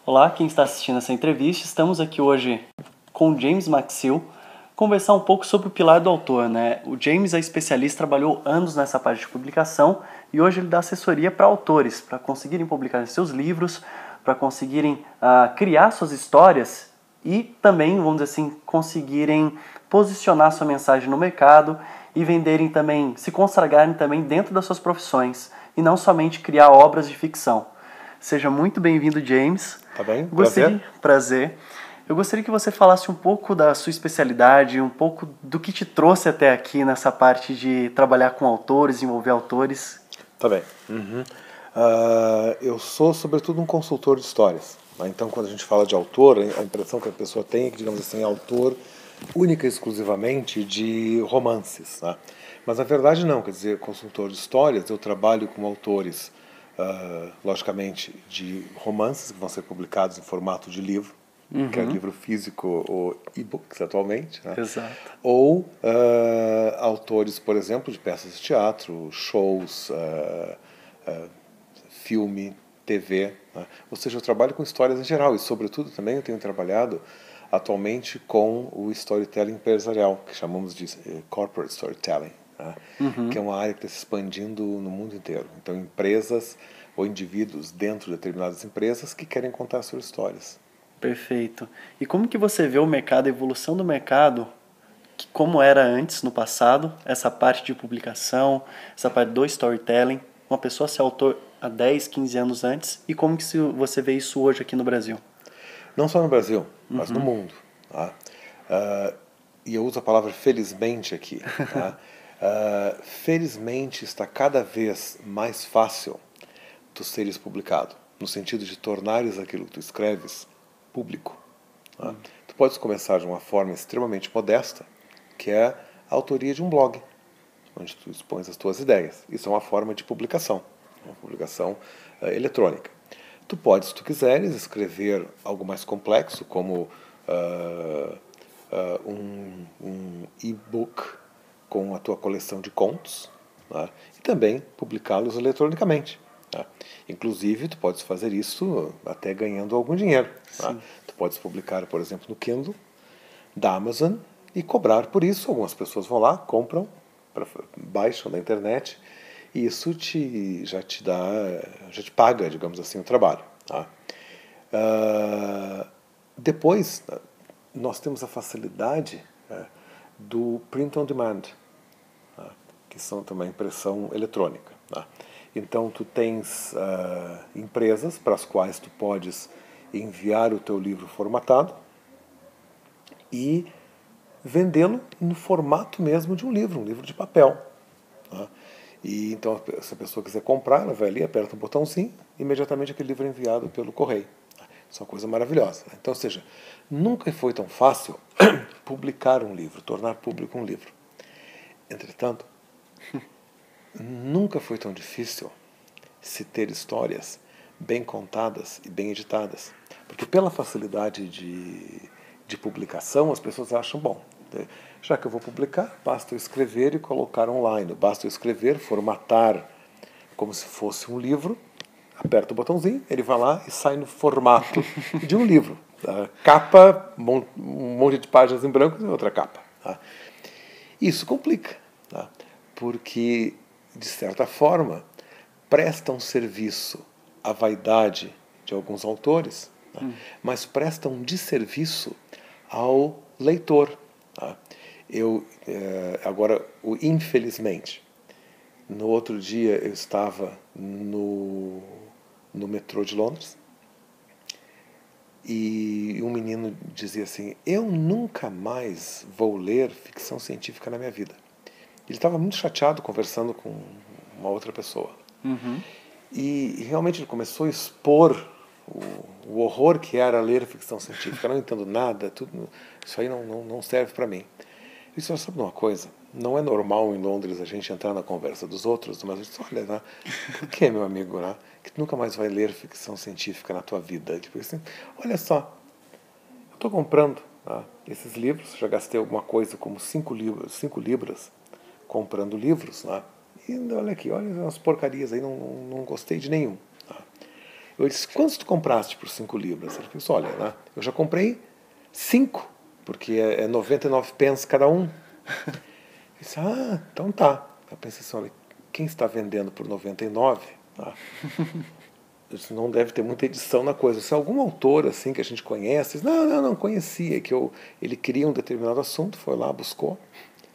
Olá, quem está assistindo essa entrevista, estamos aqui hoje com o James Maxill, conversar um pouco sobre o pilar do autor, né? O James é especialista, trabalhou anos nessa parte de publicação e hoje ele dá assessoria para autores, para conseguirem publicar seus livros, para conseguirem criar suas histórias e também, vamos dizer assim, conseguirem posicionar sua mensagem no mercado e venderem também, se consagrarem também dentro das suas profissões e não somente criar obras de ficção. Seja muito bem-vindo, James. Tá bem? Prazer. Eu gostaria que você falasse um pouco da sua especialidade, um pouco do que te trouxe até aqui nessa parte de trabalhar com autores, envolver autores. Tá bem. Eu sou, sobretudo, um consultor de histórias. Então, quando a gente fala de autor, a impressão que a pessoa tem é que, digamos assim, é autor única e exclusivamente de romances. Né? Mas, na verdade, não. Quer dizer, consultor de histórias, eu trabalho com autores, logicamente, de romances que vão ser publicados em formato de livro, que é livro físico ou e-books atualmente, né? Exato. Ou autores, por exemplo, de peças de teatro, shows, filme, TV. Né? Ou seja, eu trabalho com histórias em geral e, sobretudo, também eu tenho trabalhado atualmente com o storytelling empresarial, que chamamos de corporate storytelling, né? Que é uma área que está se expandindo no mundo inteiro. Então, empresas ou indivíduos dentro de determinadas empresas que querem contar suas histórias. Perfeito. E como que você vê o mercado, a evolução do mercado, como era antes, no passado, essa parte de publicação, essa parte do storytelling, uma pessoa ser autor há 10, 15 anos antes, e como que você vê isso hoje aqui no Brasil? Não só no Brasil, mas no mundo. Tá? E eu uso a palavra felizmente aqui. Tá? Felizmente está cada vez mais fácil tu seres publicado, no sentido de tornares aquilo que tu escreves público. Tá? Tu podes começar de uma forma extremamente modesta, que é a autoria de um blog, onde tu expões as tuas ideias. Isso é uma forma de publicação, uma publicação eletrônica. Tu podes, se tu quiseres, escrever algo mais complexo, como um e-book com a tua coleção de contos, tá? E também publicá-los eletronicamente. Tá? Inclusive, tu podes fazer isso até ganhando algum dinheiro. Tá? Tu podes publicar, por exemplo, no Kindle da Amazon e cobrar por isso. Algumas pessoas vão lá, compram, baixam da internet e isso já te paga, digamos assim, o trabalho. Tá? Depois, nós temos a facilidade do print on demand, tá? Que são também impressão eletrônica. Tá? Então, tu tens empresas para as quais tu podes enviar o teu livro formatado e vendê-lo no formato mesmo de um livro de papel. Tá? E então, se a pessoa quiser comprar, ela vai ali, aperta um botãozinho, imediatamente aquele livro é enviado pelo correio. Isso é uma coisa maravilhosa. Então, ou seja, nunca foi tão fácil publicar um livro, tornar público um livro. Entretanto, nunca foi tão difícil se ter histórias bem contadas e bem editadas. Porque pela facilidade de publicação, as pessoas acham, bom, já que eu vou publicar, basta eu escrever e colocar online. Basta eu escrever, formatar como se fosse um livro, aperta o botãozinho, ele vai lá e sai no formato de um livro. Tá? Capa, um monte de páginas em branco e outra capa. Tá? Isso complica, tá? Porque, de certa forma, presta um serviço à vaidade de alguns autores, tá? Mas presta um desserviço ao leitor. Tá? Agora, infelizmente, no outro dia eu estava no metrô de Londres e um menino dizia assim: eu nunca mais vou ler ficção científica na minha vida. Ele estava muito chateado conversando com uma outra pessoa. E realmente ele começou a expor o horror que era ler ficção científica. Eu não entendo nada, isso aí não serve para mim. E você sabe uma coisa? Não é normal em Londres a gente entrar na conversa dos outros, mas a gente olha, né? Por que, meu amigo, né? Que tu nunca mais vai ler ficção científica na tua vida? Tipo assim, olha só, eu estou comprando esses livros, já gastei alguma coisa como 5 libras comprando livros, né? E olha aqui, olha umas porcarias aí, não gostei de nenhum. Tá? Eu disse, quantos tu compraste por 5 libras? Ele disse, olha, né, eu já comprei 5, porque é 99 pence cada um. Eu disse, então tá. Eu pensei assim, olha, quem está vendendo por 99, tá? Isso não deve ter muita edição na coisa. Se é algum autor assim que a gente conhece, não conhecia, ele queria um determinado assunto, foi lá, buscou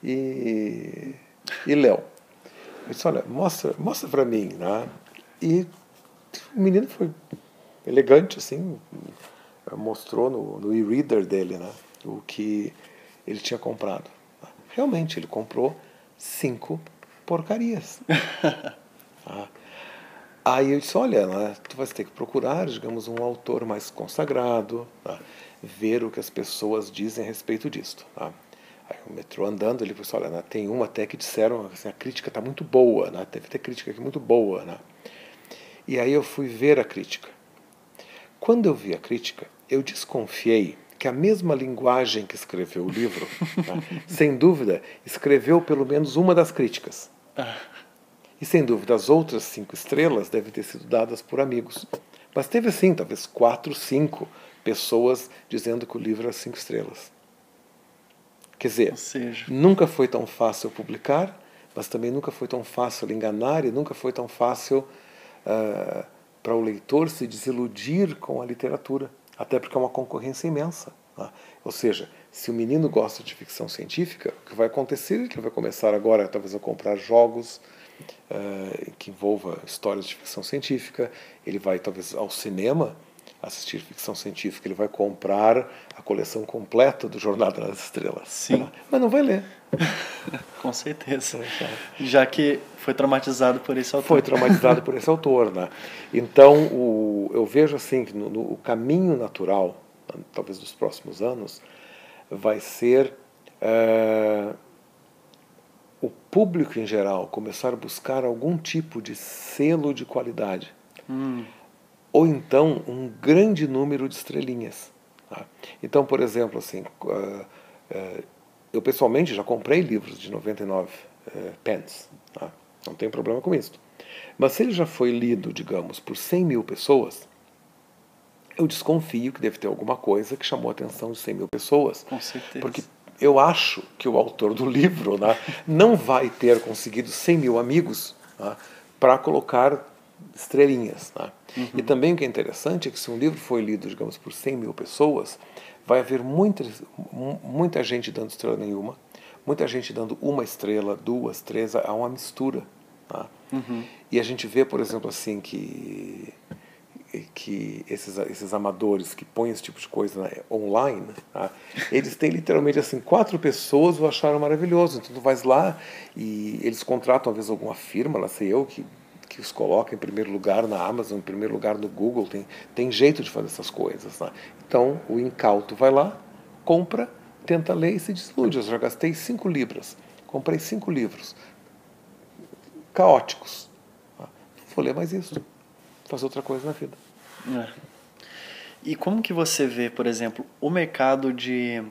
e leu. Eu disse, olha, mostra para mim, né? E o menino foi elegante, assim, mostrou no e-reader dele, né, o que ele tinha comprado. Realmente, ele comprou 5 porcarias. Tá? Aí eu disse, olha, né, tu vai ter que procurar, digamos, um autor mais consagrado, tá? Ver o que as pessoas dizem a respeito disso. Tá? Aí o metrô andando, ele disse, olha, né, tem uma até que disseram, assim, a crítica está muito boa, né? Deve ter crítica aqui muito boa. Né? E aí eu fui ver a crítica. Quando eu vi a crítica, eu desconfiei que a mesma linguagem que escreveu o livro, tá, sem dúvida, escreveu pelo menos uma das críticas. E sem dúvida as outras 5 estrelas devem ter sido dadas por amigos. Mas teve assim, talvez 4, 5 pessoas dizendo que o livro era 5 estrelas. Quer dizer, nunca foi tão fácil publicar, mas também nunca foi tão fácil enganar e nunca foi tão fácil para o leitor se desiludir com a literatura, até porque é uma concorrência imensa. Tá? Ou seja, se o menino gosta de ficção científica, o que vai acontecer é que ele vai começar agora talvez a comprar jogos que envolva histórias de ficção científica, ele vai talvez ao cinema assistir ficção científica, ele vai comprar a coleção completa do Jornada nas Estrelas. Sim. Mas não vai ler. Com certeza. Já que foi traumatizado por esse autor. Foi traumatizado por esse autor. Né? Então, eu vejo assim que o caminho natural, talvez dos próximos anos, vai ser o público em geral começar a buscar algum tipo de selo de qualidade. Ou então um grande número de estrelinhas. Tá? Então, por exemplo, assim, eu pessoalmente já comprei livros de 99 pence. Tá? Não tem problema com isso. Mas se ele já foi lido, digamos, por 100 mil pessoas, eu desconfio que deve ter alguma coisa que chamou a atenção de 100 mil pessoas. Com certeza. Porque eu acho que o autor do livro, né, não vai ter conseguido 100 mil amigos, né, para colocar estrelinhas. Né? E também o que é interessante é que se um livro foi lido, digamos, por 100 mil pessoas, vai haver muita gente dando estrela nenhuma, muita gente dando 1 estrela, 2, 3, há uma mistura. Tá? E a gente vê, por exemplo, assim, que esses amadores que põem esse tipo de coisa online, tá? Eles têm literalmente assim 4 pessoas o acharam maravilhoso. Então tu vais lá e eles contratam às vezes alguma firma, lá sei eu, que os coloca em primeiro lugar na Amazon, em primeiro lugar no Google, tem jeito de fazer essas coisas. Né? Então o incauto vai lá, compra, tenta ler e se desilude. Eu já gastei 5 libras, comprei 5 livros caóticos. Tá? Vou ler mais isso, fazer outra coisa na vida. E como que você vê, por exemplo, o mercado de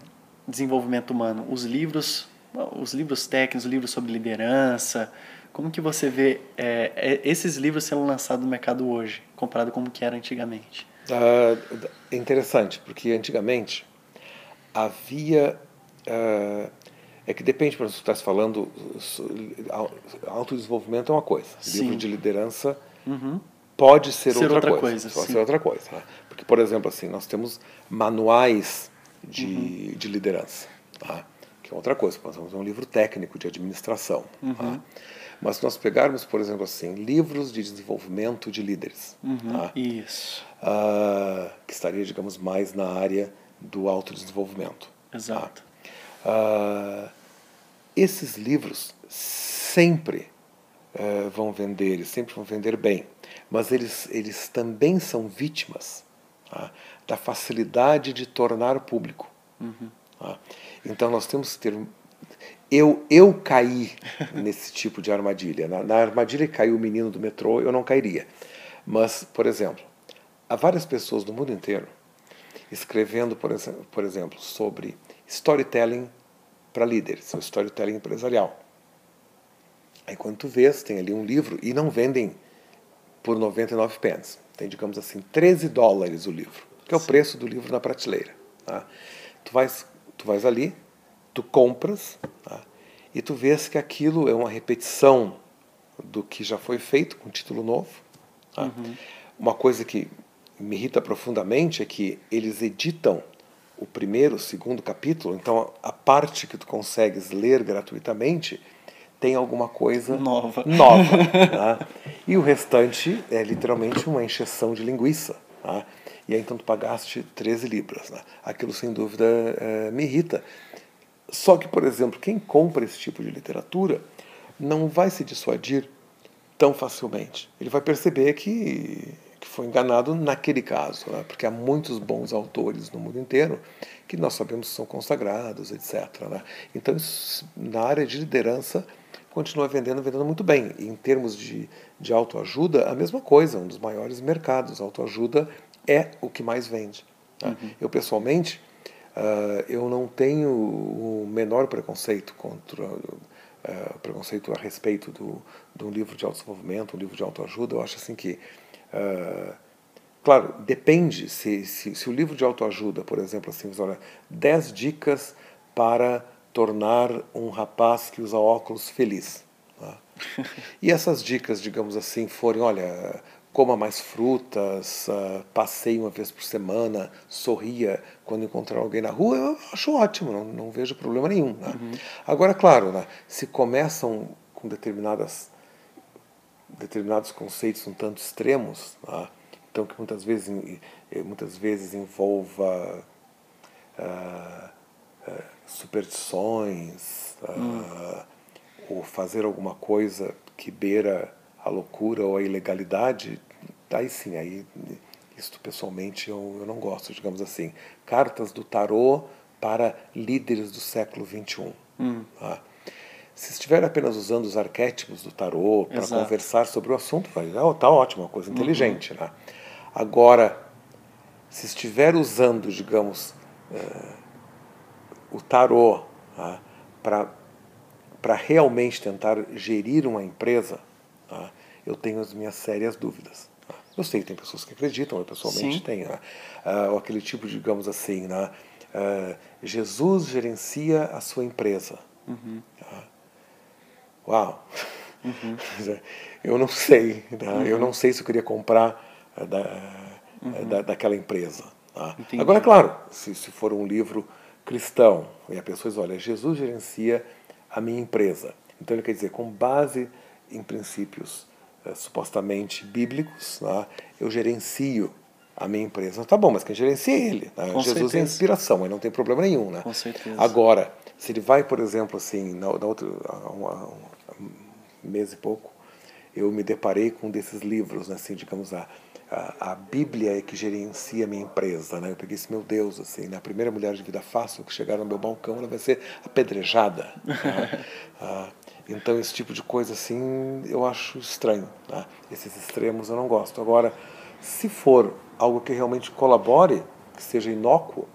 desenvolvimento humano, os livros técnicos, os livros sobre liderança, como que você vê esses livros sendo lançados no mercado hoje, comparado com como que era antigamente? É interessante, porque antigamente havia... é que depende, por exemplo, se você está falando, autodesenvolvimento é uma coisa, Sim. livro de liderança pode ser outra coisa. Pode ser outra coisa. Né? Porque, por exemplo, assim, nós temos manuais de liderança, tá? Que é outra coisa. Nós temos um livro técnico de administração. Tá? Mas se nós pegarmos, por exemplo, assim, livros de desenvolvimento de líderes, tá? Isso. Que estaria, digamos, mais na área do autodesenvolvimento. Exato. Tá? Esses livros sempre vão vender, eles sempre vão vender bem, mas eles também são vítimas, tá, da facilidade de tornar público. Tá? Então nós temos que ter... Eu caí nesse tipo de armadilha. Na armadilha que caiu o menino do metrô, eu não cairia. Mas, por exemplo, há várias pessoas do mundo inteiro escrevendo, por exemplo, sobre storytelling para líderes, ou storytelling empresarial. Aí quando tu vês, tem ali um livro e não vendem por 99 pence. Tem, digamos assim, $13 o livro, que é o preço do livro na prateleira. Tá? Tu vais ali, tu compras, tá? E tu vês que aquilo é uma repetição do que já foi feito com título novo. Tá? Uma coisa que me irrita profundamente é que eles editam o primeiro, o segundo capítulo, então a parte que tu consegues ler gratuitamente tem alguma coisa nova. Tá? E o restante é literalmente uma encheção de linguiça. Tá? E aí então tu pagaste 13 libras. Né? Aquilo sem dúvida me irrita. Só que, por exemplo, quem compra esse tipo de literatura não vai se dissuadir tão facilmente. Ele vai perceber que foi enganado naquele caso, né? Porque há muitos bons autores no mundo inteiro que nós sabemos que são consagrados, etc. Né? Então, isso, na área de liderança, continua vendendo muito bem. E em termos de autoajuda, a mesma coisa, um dos maiores mercados. A autoajuda é o que mais vende. Né? Eu, pessoalmente, eu não tenho o menor preconceito preconceito a respeito de um livro de autodesenvolvimento, um livro de autoajuda. Eu acho assim que, claro, depende se o livro de autoajuda, por exemplo, assim, olha, 10 dicas para tornar um rapaz que usa óculos feliz. Tá? E essas dicas, digamos assim, forem, olha, coma mais frutas, passeie uma vez por semana, sorria quando encontrar alguém na rua, eu acho ótimo, não vejo problema nenhum. Né? Agora, claro, né, se começam com determinados conceitos um tanto extremos, né, então que muitas vezes envolva superstições, ou fazer alguma coisa que beira a loucura ou a ilegalidade, aí sim, aí isto pessoalmente eu não gosto, digamos assim. Cartas do tarô para líderes do século XXI. Tá? Se estiver apenas usando os arquétipos do tarô para conversar sobre o assunto, tá ótimo, uma coisa inteligente. Né? Agora, se estiver usando, digamos, o tarô, tá, para realmente tentar gerir uma empresa, tá, eu tenho as minhas sérias dúvidas. Tá? Eu sei que tem pessoas que acreditam, eu pessoalmente tenho. Né? Ou aquele tipo, digamos assim, né? Jesus gerencia a sua empresa. Tá? Uau! Eu não sei. Né? Eu não sei se eu queria comprar daquela empresa. Tá? Agora, claro, se for um livro cristão, e a pessoa diz, olha, Jesus gerencia a minha empresa. Então ele quer dizer, com base em princípios supostamente bíblicos, né, eu gerencio a minha empresa. Tá bom, mas quem gerencia é ele. Né? Jesus certeza. É a inspiração, aí não tem problema nenhum. Né? Com certeza. Agora, se ele vai, por exemplo, assim, na outra, um mês e pouco, eu me deparei com um desses livros, né, assim, digamos, a Bíblia é que gerencia a minha empresa. Né? Eu peguei esse, meu Deus, assim, né? A primeira mulher de vida fácil que chegar no meu balcão, ela vai ser apedrejada. Né? Então, esse tipo de coisa, assim, eu acho estranho. Né? Esses extremos eu não gosto. Agora, se for algo que realmente colabore, que seja inócuo,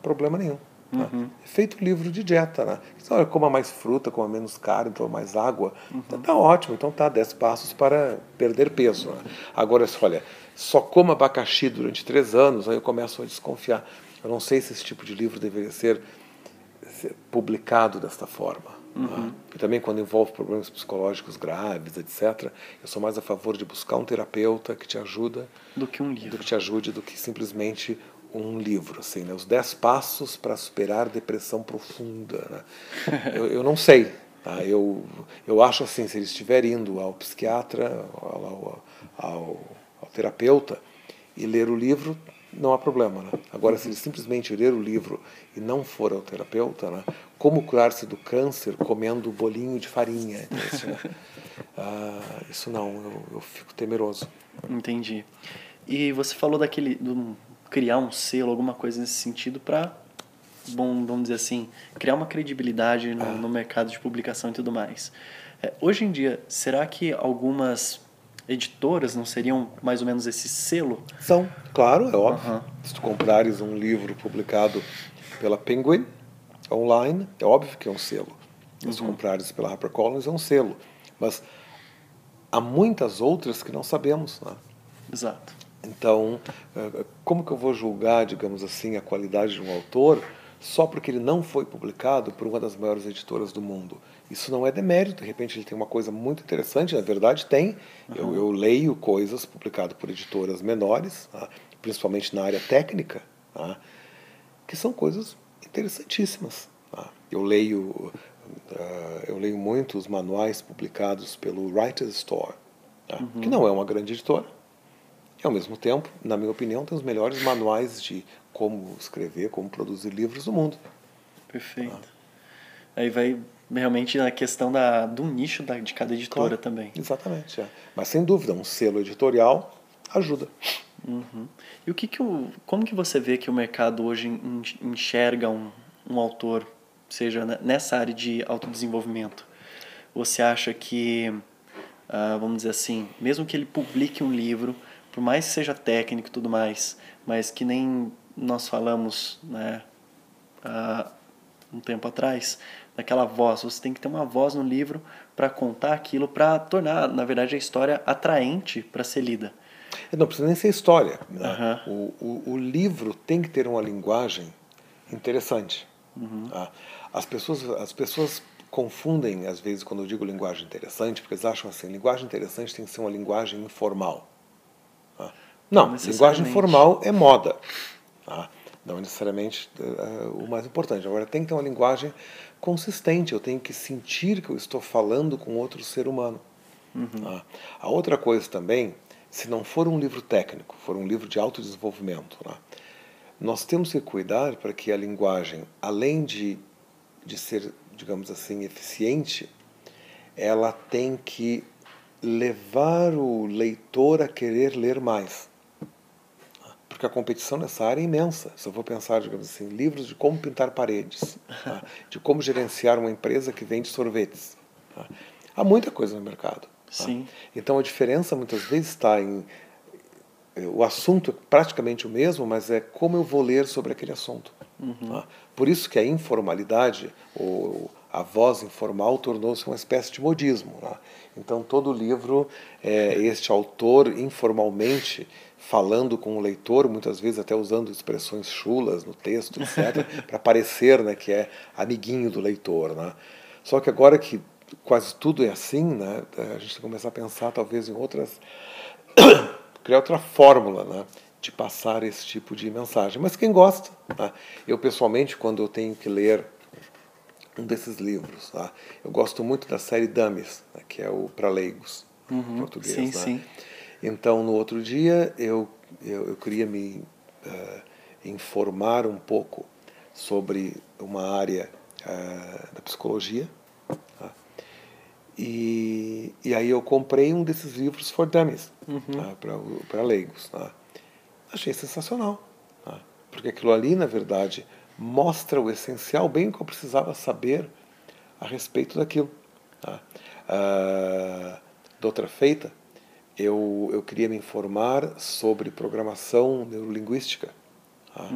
problema nenhum. Né? É feito livro de dieta, né? Então, olha, coma mais fruta, coma menos carne, toma mais água. Então, tá ótimo. Então tá 10 passos para perder peso. Né? Agora, olha, só coma abacaxi durante 3 anos, aí eu começo a desconfiar. Eu não sei se esse tipo de livro deveria ser publicado desta forma. Né? E também quando envolve problemas psicológicos graves, etc., eu sou mais a favor de buscar um terapeuta que te ajuda do que um livro. Do que te ajude, do que simplesmente um livro, assim, né? Os 10 passos para superar depressão profunda. Né? Eu não sei. Tá? Eu acho assim, se ele estiver indo ao psiquiatra, ao terapeuta e ler o livro, não há problema. Né? Agora, se ele simplesmente ler o livro e não for ao terapeuta, né? Como curar-se do câncer comendo bolinho de farinha? Então, isso não, eu fico temeroso. Entendi. E você falou do criar um selo, alguma coisa nesse sentido para, vamos dizer assim, criar uma credibilidade no mercado de publicação e tudo mais. Hoje em dia, será que algumas editoras não seriam mais ou menos esse selo? São, claro, é óbvio. Se tu comprares um livro publicado pela Penguin online, é óbvio que é um selo. Se tu comprares pela HarperCollins, é um selo. Mas há muitas outras que não sabemos, né? Exato. Então, como que eu vou julgar, digamos assim, a qualidade de um autor só porque ele não foi publicado por uma das maiores editoras do mundo? Isso não é demérito, de repente ele tem uma coisa muito interessante, na verdade tem. Eu leio coisas publicadas por editoras menores, tá? Principalmente na área técnica, tá? Que são coisas interessantíssimas. Tá? Eu leio muito os manuais publicados pelo Writer's Store, tá? Que não é uma grande editora. E, ao mesmo tempo, na minha opinião, tem os melhores manuais de como escrever, como produzir livros do mundo. Perfeito. Aí vai realmente na questão do nicho de cada editora também. Exatamente. Mas, sem dúvida, um selo editorial ajuda. E como que você vê que o mercado hoje enxerga um autor, seja nessa área de autodesenvolvimento? Você acha que, vamos dizer assim, mesmo que ele publique um livro, por mais que seja técnico e tudo mais, mas que nem nós falamos, né, há um tempo atrás, daquela voz, você tem que ter uma voz no livro para contar aquilo, para tornar, na verdade, a história atraente para ser lida. Não precisa nem ser história, né? O livro tem que ter uma linguagem interessante. Tá? As pessoas confundem, às vezes, quando eu digo linguagem interessante, porque eles acham assim, linguagem interessante tem que ser uma linguagem informal. Tá? Não, linguagem formal é moda. Tá? Não necessariamente o mais importante. Agora, tem que ter uma linguagem consistente, eu tenho que sentir que eu estou falando com outro ser humano. Tá? A outra coisa também, se não for um livro técnico, for um livro de autodesenvolvimento, né, nós temos que cuidar para que a linguagem, além de ser, digamos assim, eficiente, ela tem que levar o leitor a querer ler mais. Porque a competição nessa área é imensa. Se eu vou pensar, digamos assim, livros de como pintar paredes, tá, de como gerenciar uma empresa que vende sorvetes. Tá, há muita coisa no mercado. Sim. Então a diferença muitas vezes está em... O assunto é praticamente o mesmo, mas é como eu vou ler sobre aquele assunto. Tá? Por isso que a informalidade, ou a voz informal, tornou-se uma espécie de modismo. Tá? Então todo livro é este autor informalmente falando com o leitor, muitas vezes até usando expressões chulas no texto, etc., para parecer, né, que é amiguinho do leitor. Né? Só que agora que quase tudo é assim, né, a gente tem que começar a pensar talvez em outras... criar outra fórmula, né, de passar esse tipo de mensagem. Mas quem gosta, né? Eu pessoalmente, quando eu tenho que ler um desses livros, tá, eu gosto muito da série Dummies, né, que é o para leigos, em português. Sim, né? sim. Então, no outro dia, eu queria me informar um pouco sobre uma área da psicologia. Tá? E aí eu comprei um desses livros for dummies, tá? Para leigos. Tá? Achei sensacional. Tá? Porque aquilo ali, na verdade, mostra o essencial, bem o que eu precisava saber a respeito daquilo. Tá? De outra feita, eu queria me informar sobre programação neurolinguística. Tá?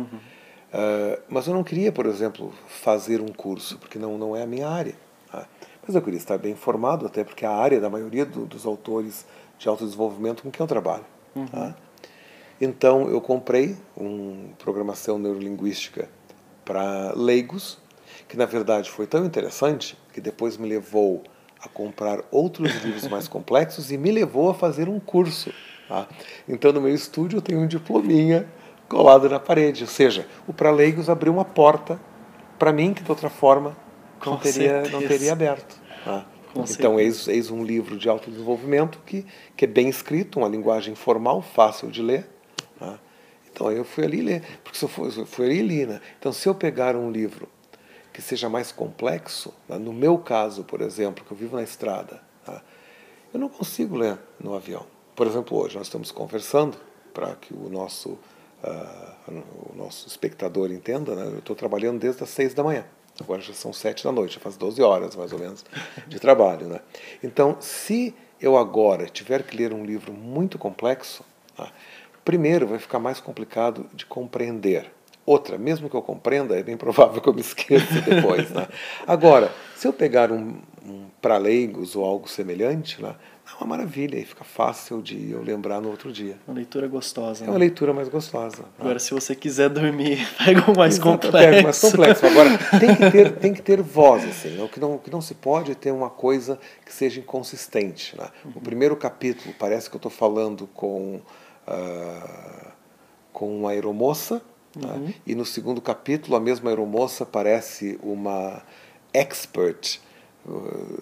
Mas eu não queria, por exemplo, fazer um curso, porque não é a minha área. Tá? Mas eu queria estar bem informado, até porque é a área da maioria dos autores de autodesenvolvimento com quem eu trabalho. Tá? Então eu comprei programação neurolinguística para leigos, que na verdade foi tão interessante que depois me levou a comprar outros livros mais complexos e me levou a fazer um curso. Tá? Então no meu estúdio eu tenho um diplominha colado na parede, ou seja, o para leigos abriu uma porta para mim que de outra forma não teria aberto. Tá? Então eis um livro de autodesenvolvimento que é bem escrito, uma linguagem formal, fácil de ler. Tá? Então eu fui ali ler, porque eu fui ali ler, né? Então se eu pegar um livro que seja mais complexo, tá? No meu caso, por exemplo, que eu vivo na estrada, tá? Eu não consigo ler no avião. Por exemplo, hoje nós estamos conversando, para que o nosso espectador entenda, né? Eu estou trabalhando desde as 6 da manhã. Agora já são 7 da noite, já faz 12 horas mais ou menos de trabalho. Né? Então, se eu agora tiver que ler um livro muito complexo, tá? Primeiro vai ficar mais complicado de compreender. Outra, mesmo que eu compreenda, é bem provável que eu me esqueça depois. Né? Agora, se eu pegar um para leigos ou algo semelhante, né? É uma maravilha, e fica fácil de eu lembrar no outro dia. Uma leitura gostosa, É né? uma leitura mais gostosa. Agora, se você quiser dormir, pega o mais Exato, complexo. pega o mais complexo. Agora, tem que ter voz, assim. O que não se pode é ter uma coisa que seja inconsistente. Né? O primeiro capítulo parece que eu estou falando com uma aeromoça, né? E no segundo capítulo a mesma aeromoça parece uma expert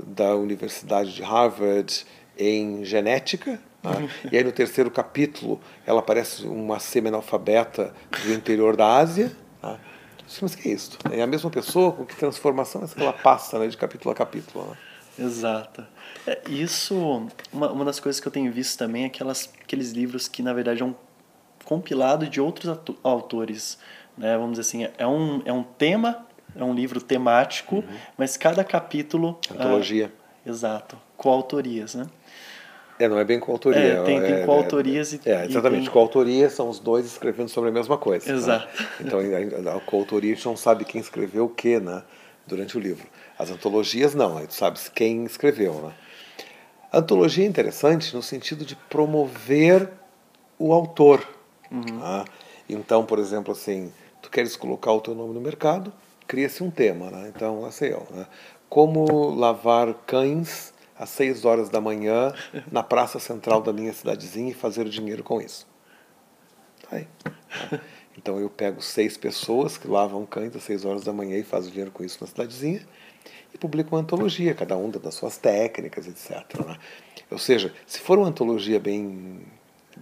da Universidade de Harvard em genética, né? E aí no terceiro capítulo ela parece uma semi-analfabeta do interior da Ásia. Né? Mas que é isso? É a mesma pessoa, com que transformação é essa que ela passa, né, de capítulo a capítulo? Né? Exato. Isso, uma das coisas que eu tenho visto também é aqueles livros que, na verdade, é um compilado de outros autores. Né? Vamos dizer assim, é um tema, é um livro temático, mas cada capítulo... Antologia. Exato. Coautorias, né? Não é bem coautoria. Tem coautorias e exatamente. tem... Coautoria são os dois escrevendo sobre a mesma coisa. Exato. Né? Então, a coautoria a gente não sabe quem escreveu o quê, né, durante o livro. As antologias não, a gente sabe quem escreveu. Né? A antologia é interessante no sentido de promover o autor. Tá? Então, por exemplo, assim, tu queres colocar o teu nome no mercado, cria-se um tema. Né? Então, lá sei eu. Né? Como lavar cães às 6 horas da manhã na praça central da minha cidadezinha e fazer dinheiro com isso. Tá aí. Tá? Então eu pego 6 pessoas que lavam cães às 6 horas da manhã e fazem dinheiro com isso na cidadezinha e publico uma antologia, cada um das suas técnicas, etc. Né? Ou seja, se for uma antologia bem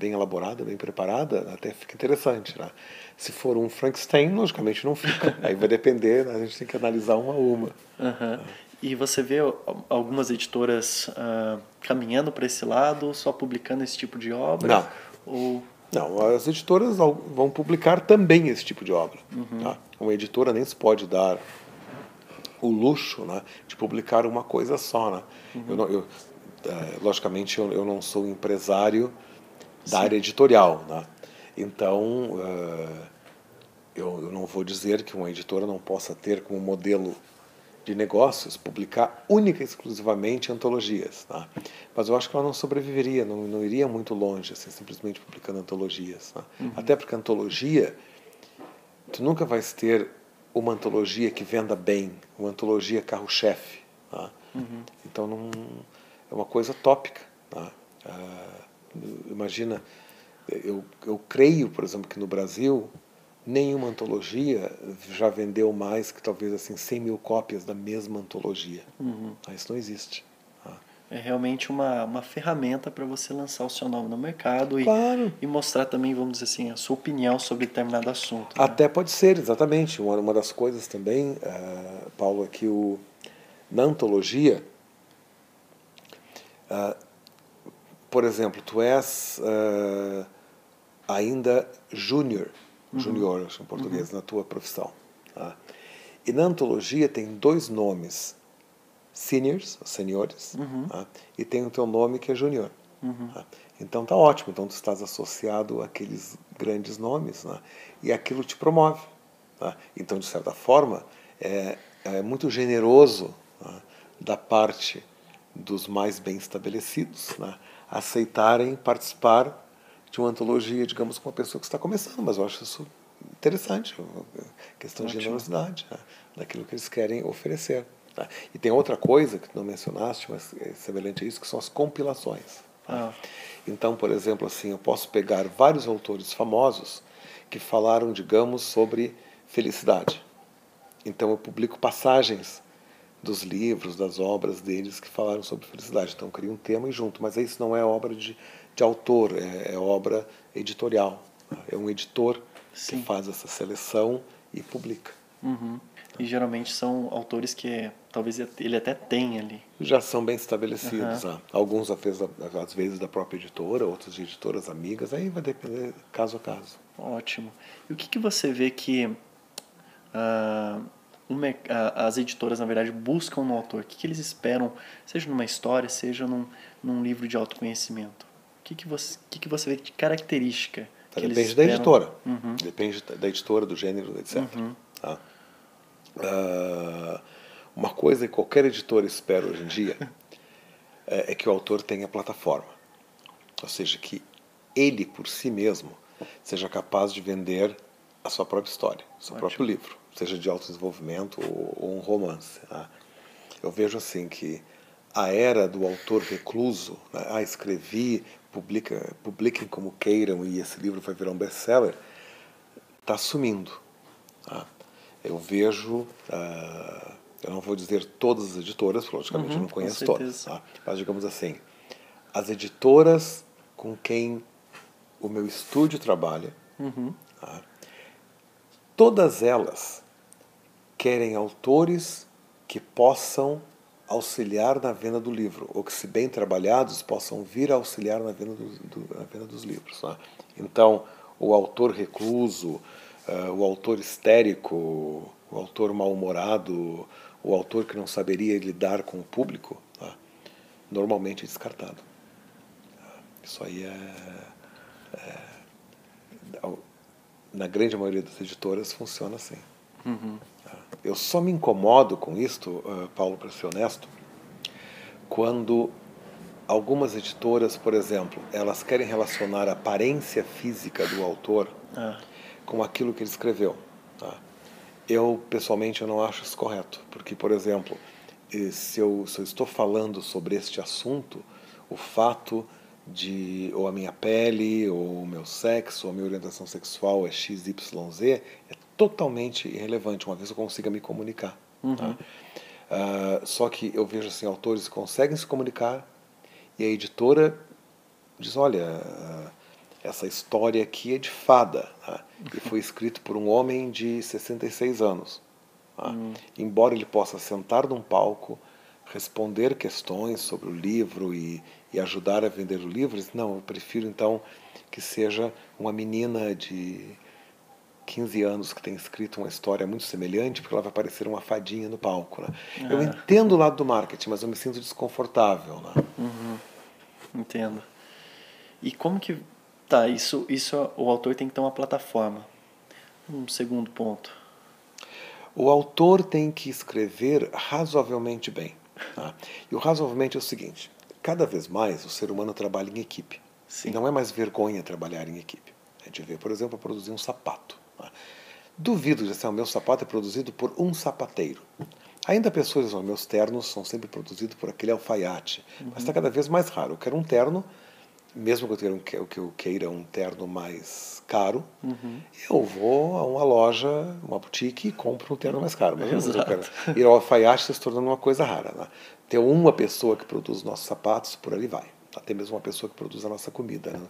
elaborada, bem preparada, até fica interessante. Né? Se for um Frankenstein, logicamente não fica. Aí vai depender, né? A gente tem que analisar uma a uma. E você vê algumas editoras caminhando para esse lado, só publicando esse tipo de obra? Não. Não, as editoras vão publicar também esse tipo de obra. Tá? Uma editora nem se pode dar o luxo, né, de publicar uma coisa só. Né? Logicamente, eu não sou empresário da área editorial. Né? Então, eu não vou dizer que uma editora não possa ter como modelo de negócios publicar única e exclusivamente antologias. Tá? Mas eu acho que ela não sobreviveria, não iria muito longe, assim, simplesmente publicando antologias. Tá? Até porque antologia, tu nunca vais ter uma antologia que venda bem, uma antologia carro-chefe. Tá? Então não, é uma coisa tópica. Tá? Imagina, eu creio, por exemplo, que no Brasil nenhuma antologia já vendeu mais que talvez assim 100 mil cópias da mesma antologia. Isso não existe. É realmente uma ferramenta para você lançar o seu nome no mercado e mostrar também, vamos dizer assim, a sua opinião sobre determinado assunto. Né? Até pode ser, exatamente. Uma das coisas também, Paulo, é que na antologia, por exemplo, tu és ainda júnior, acho em português, na tua profissão. Tá? E na antologia tem 2 nomes, seniors, senhores, tá? E tem o teu nome que é júnior. Tá? Então tá ótimo, então tu estás associado àqueles grandes nomes, né? E aquilo te promove. Tá? Então, de certa forma, é muito generoso, né, da parte dos mais bem estabelecidos, né, aceitarem participar de uma antologia, digamos, com uma pessoa que está começando, mas eu acho isso interessante, questão de generosidade, né, daquilo que eles querem oferecer. Tá? E tem outra coisa que tu não mencionaste, mas é semelhante a isso, que são as compilações. Tá? Então, por exemplo, assim, eu posso pegar vários autores famosos que falaram, digamos, sobre felicidade. Então eu publico passagens dos livros, das obras deles que falaram sobre felicidade. Então eu crio um tema e junto, mas isso não é obra de autor, é obra editorial. É um editor que faz essa seleção e publica. E geralmente são autores que talvez ele até tenha ali. Já são bem estabelecidos. Alguns às vezes da própria editora, outros de editoras amigas, aí vai depender caso a caso. Ótimo. E o que você vê que as editoras, na verdade, buscam no autor? O que eles esperam, seja numa história, seja num livro de autoconhecimento? O que você vê de característica que eles Depende esperam? da editora. Depende da editora, do gênero, etc. Tá? Uma coisa que qualquer editor espera hoje em dia é que o autor tenha plataforma. Ou seja, que ele, por si mesmo, seja capaz de vender a sua própria história, o seu próprio livro, seja de autodesenvolvimento ou um romance. Tá? Eu vejo assim que a era do autor recluso, né? Escrevi, publiquem como queiram e esse livro vai virar um best-seller, está sumindo. Tá? Eu vejo, eu não vou dizer todas as editoras, porque logicamente eu não conheço todas, tá? Mas digamos assim, as editoras com quem o meu estúdio trabalha, tá? Todas elas querem autores que possam auxiliar na venda do livro, ou que, se bem trabalhados, possam vir a auxiliar na venda, na venda dos livros. Tá? Então, o autor recluso, o autor histérico, o autor mal-humorado, o autor que não saberia lidar com o público, tá? Normalmente é descartado. Isso aí na grande maioria das editoras funciona assim. Eu só me incomodo com isto, Paulo, para ser honesto, quando algumas editoras, por exemplo, elas querem relacionar a aparência física do autor com aquilo que ele escreveu. Tá? Eu, pessoalmente, eu não acho isso correto, porque, por exemplo, se eu estou falando sobre este assunto, o fato de ou a minha pele, ou o meu sexo, ou a minha orientação sexual é XYZ, é totalmente irrelevante, uma vez eu consiga me comunicar. Tá? Só que eu vejo assim, autores que conseguem se comunicar e a editora diz, olha, essa história aqui é de fada, tá? E foi escrito por um homem de 66 anos. Tá? Embora ele possa sentar num palco, responder questões sobre o livro e ajudar a vender o livro, não, eu prefiro então que seja uma menina de 15 anos que tem escrito uma história muito semelhante, porque ela vai parecer uma fadinha no palco. Né? Eu entendo o lado do marketing, mas eu me sinto desconfortável. Né? Entendo. E como que... Tá, isso o autor tem que ter uma plataforma. Um segundo ponto. O autor tem que escrever razoavelmente bem. Tá? E o razoavelmente é o seguinte, cada vez mais o ser humano trabalha em equipe. Sim. E não é mais vergonha trabalhar em equipe. A gente vê, por exemplo, produzir um sapato. Tá? Duvido de dizer, o meu sapato é produzido por um sapateiro. Ainda pessoas dizem, meus ternos são sempre produzidos por aquele alfaiate. Mas está cada vez mais raro. Eu quero um terno, mesmo que eu queira um terno mais caro, eu vou a uma loja, uma boutique e compro um terno mais caro. Mas eu quero ir ao alfaiate está se tornando uma coisa rara. Né? Ter uma pessoa que produz nossos sapatos, por ali vai. Até mesmo uma pessoa que produz a nossa comida. Né?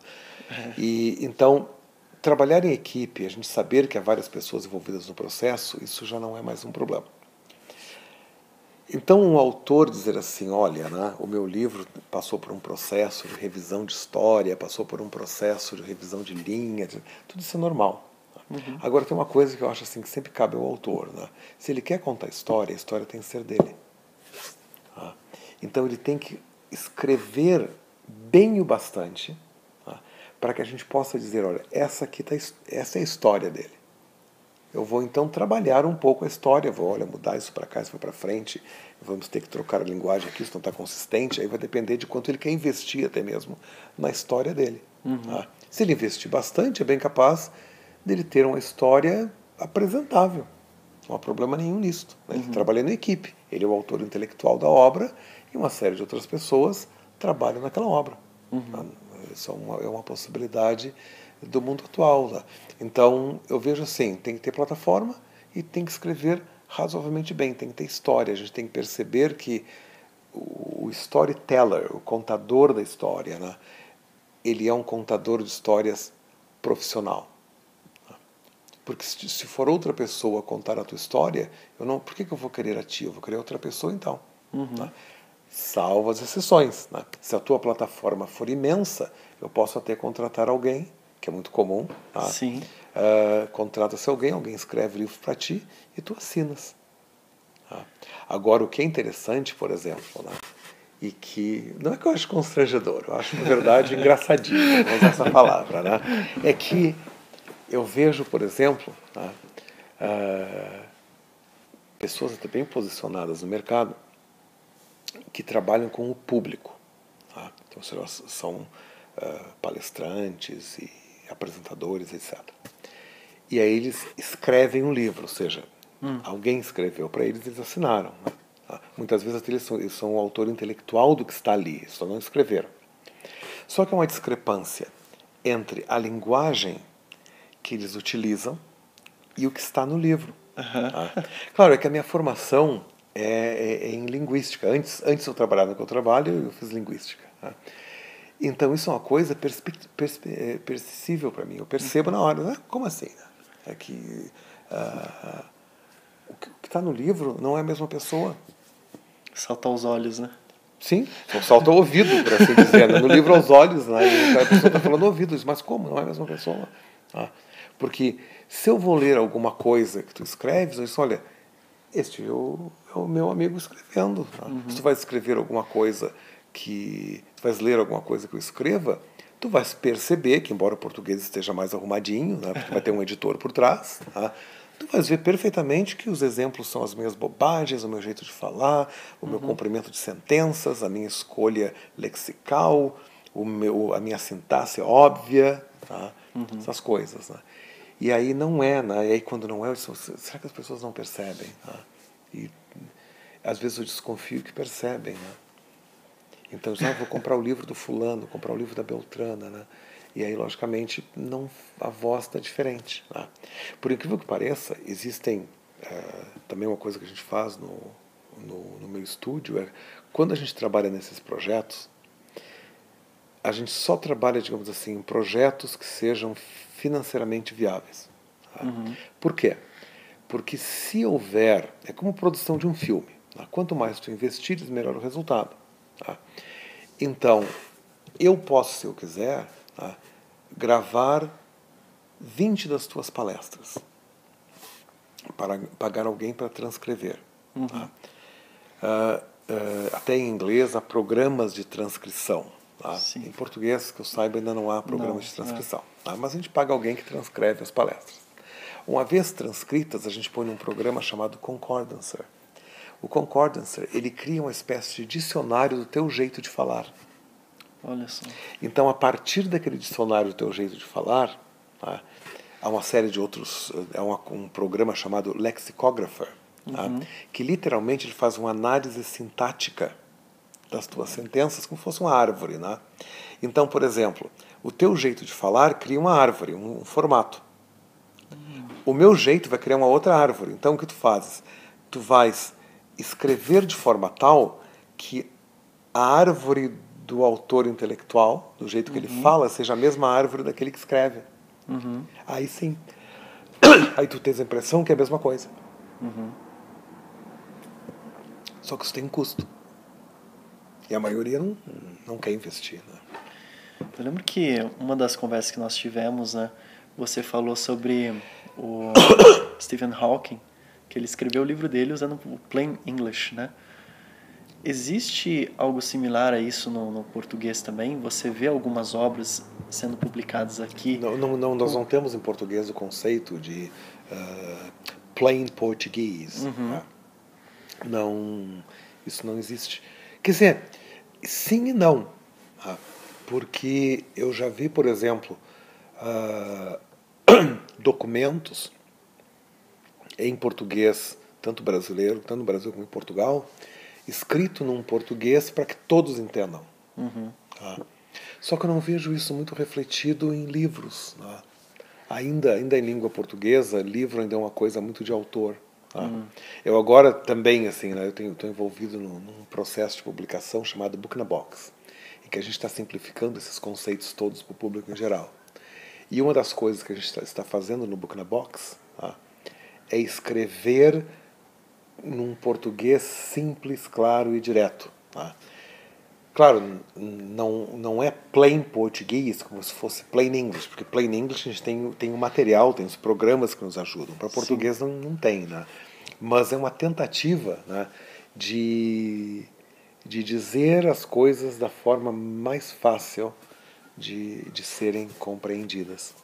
E então, trabalhar em equipe, a gente saber que há várias pessoas envolvidas no processo, isso já não é mais um problema. Então, um autor dizer assim, olha, né, o meu livro passou por um processo de revisão de história, passou por um processo de revisão de linha, tudo isso é normal. Agora, tem uma coisa que eu acho assim, que sempre cabe ao autor. Né? Se ele quer contar a história tem que ser dele. Tá? Então, ele tem que escrever bem o bastante, tá? Para que a gente possa dizer, olha, essa é a história dele. Eu vou então trabalhar um pouco a história, vou mudar isso para cá, isso vai para frente, vamos ter que trocar a linguagem aqui, isso não está consistente, aí vai depender de quanto ele quer investir até mesmo na história dele. Tá? Se ele investir bastante, é bem capaz dele ter uma história apresentável. Não há problema nenhum nisso. Né? Ele trabalha em equipe, ele é o autor intelectual da obra e uma série de outras pessoas trabalham naquela obra. Tá? Isso é uma possibilidade do mundo atual. Tá? Então, eu vejo assim, tem que ter plataforma e tem que escrever razoavelmente bem, tem que ter história. A gente tem que perceber que o storyteller, o contador da história, né, ele é um contador de histórias profissional. Porque se for outra pessoa contar a tua história, por que eu vou querer a ti? Eu vou querer outra pessoa então. Tá? Salvo as exceções. Né? Se a tua plataforma for imensa, eu posso até contratar alguém, que é muito comum. Tá? Sim. Contrata-se alguém escreve livro para ti e tu assinas. Tá? Agora, o que é interessante, por exemplo, né? E que não é que eu acho constrangedor, eu acho, na verdade, engraçadinho, vamos usar essa palavra, né? É que eu vejo, por exemplo, tá? pessoas até bem posicionadas no mercado que trabalham com o público. Tá? Então, são palestrantes e apresentadores, etc. E aí eles escrevem um livro, ou seja, alguém escreveu para eles, eles assinaram. Né? Tá? Muitas vezes eles são o autor intelectual do que está ali, só não escreveram. Só que há uma discrepância entre a linguagem que eles utilizam e o que está no livro. Tá? Claro, é que a minha formação é em linguística. Antes de eu trabalhar no que eu trabalho, eu fiz linguística. Tá? Então isso é uma coisa perceptível para mim. Eu percebo na hora, né? Como assim? É que o que está no livro não é a mesma pessoa. Salta aos olhos, né? Sim, só salta ao ouvido, por assim dizer. Né? No livro aos olhos, né? A pessoa está falando ouvidos, mas como? Não é a mesma pessoa. Ah, porque se eu vou ler alguma coisa que tu escreves, eu disse, olha, este é o meu amigo escrevendo. Tá? Se tu vais escrever alguma coisa tu vais ler alguma coisa que eu escreva, tu vais perceber que, embora o português esteja mais arrumadinho, né? Porque vai ter um editor por trás, tá? Tu vais ver perfeitamente que os exemplos são as minhas bobagens, o meu jeito de falar, o meu comprimento de sentenças, a minha escolha lexical, a minha sintaxe óbvia, tá? Essas coisas. Né? E aí não é, né? E aí quando não é, será que as pessoas não percebem? Tá? E às vezes eu desconfio que percebem. Né? Então, vou comprar o livro do fulano, comprar o livro da Beltrana, né? E aí, logicamente, a voz está diferente. Né? Por incrível que pareça, existem também uma coisa que a gente faz no meu estúdio, quando a gente trabalha nesses projetos, a gente só trabalha, digamos assim, em projetos que sejam financeiramente viáveis. Tá? Por quê? Porque se houver, é como a produção de um filme. Tá? Quanto mais tu investires, melhor o resultado. Tá? Então, eu posso, se eu quiser, tá, gravar 20 das tuas palestras para pagar alguém para transcrever. Tá? Até em inglês há programas de transcrição. Tá? Em português, que eu saiba, ainda não há programas de transcrição. Tá? Mas a gente paga alguém que transcreve as palestras. Uma vez transcritas, a gente põe num programa chamado Concordancer. O Concordancer, ele cria uma espécie de dicionário do teu jeito de falar. Olha só. Então, a partir daquele dicionário do teu jeito de falar, tá, há uma série de outros, um programa chamado Lexicographer, tá, que literalmente ele faz uma análise sintática das tuas sentenças como se fosse uma árvore. Né? Então, por exemplo, o teu jeito de falar cria uma árvore, um formato. O meu jeito vai criar uma outra árvore. Então, o que tu fazes? Tu vais escrever de forma tal que a árvore do autor intelectual, do jeito que ele fala, seja a mesma árvore daquele que escreve. Aí sim. Aí tu tens a impressão que é a mesma coisa. Só que isso tem um custo. E a maioria não quer investir. Né? Eu lembro que uma das conversas que nós tivemos, né, você falou sobre o Stephen Hawking, que ele escreveu o livro dele usando o plain English, né? Existe algo similar a isso no português também? Você vê algumas obras sendo publicadas aqui? Nós não temos em português o conceito de plain português. Tá? Não, isso não existe. Quer dizer, sim e não. Tá? Porque eu já vi, por exemplo, documentos em português, tanto brasileiro, tanto no Brasil como em Portugal, escrito num português para que todos entendam. Tá? Só que eu não vejo isso muito refletido em livros. Tá? Ainda em língua portuguesa, livro ainda é uma coisa muito de autor. Tá? Eu agora também, assim, né, eu estou envolvido num processo de publicação chamado Book in a Box, em que a gente está simplificando esses conceitos todos para o público em geral. E uma das coisas que a gente está fazendo no Book in a Box, tá, é escrever num português simples, claro e direto. Tá? Claro, não é plain português como se fosse plain English, porque plain English a gente tem o material, tem os programas que nos ajudam. Para português não tem, né? Mas é uma tentativa, né, de dizer as coisas da forma mais fácil de serem compreendidas.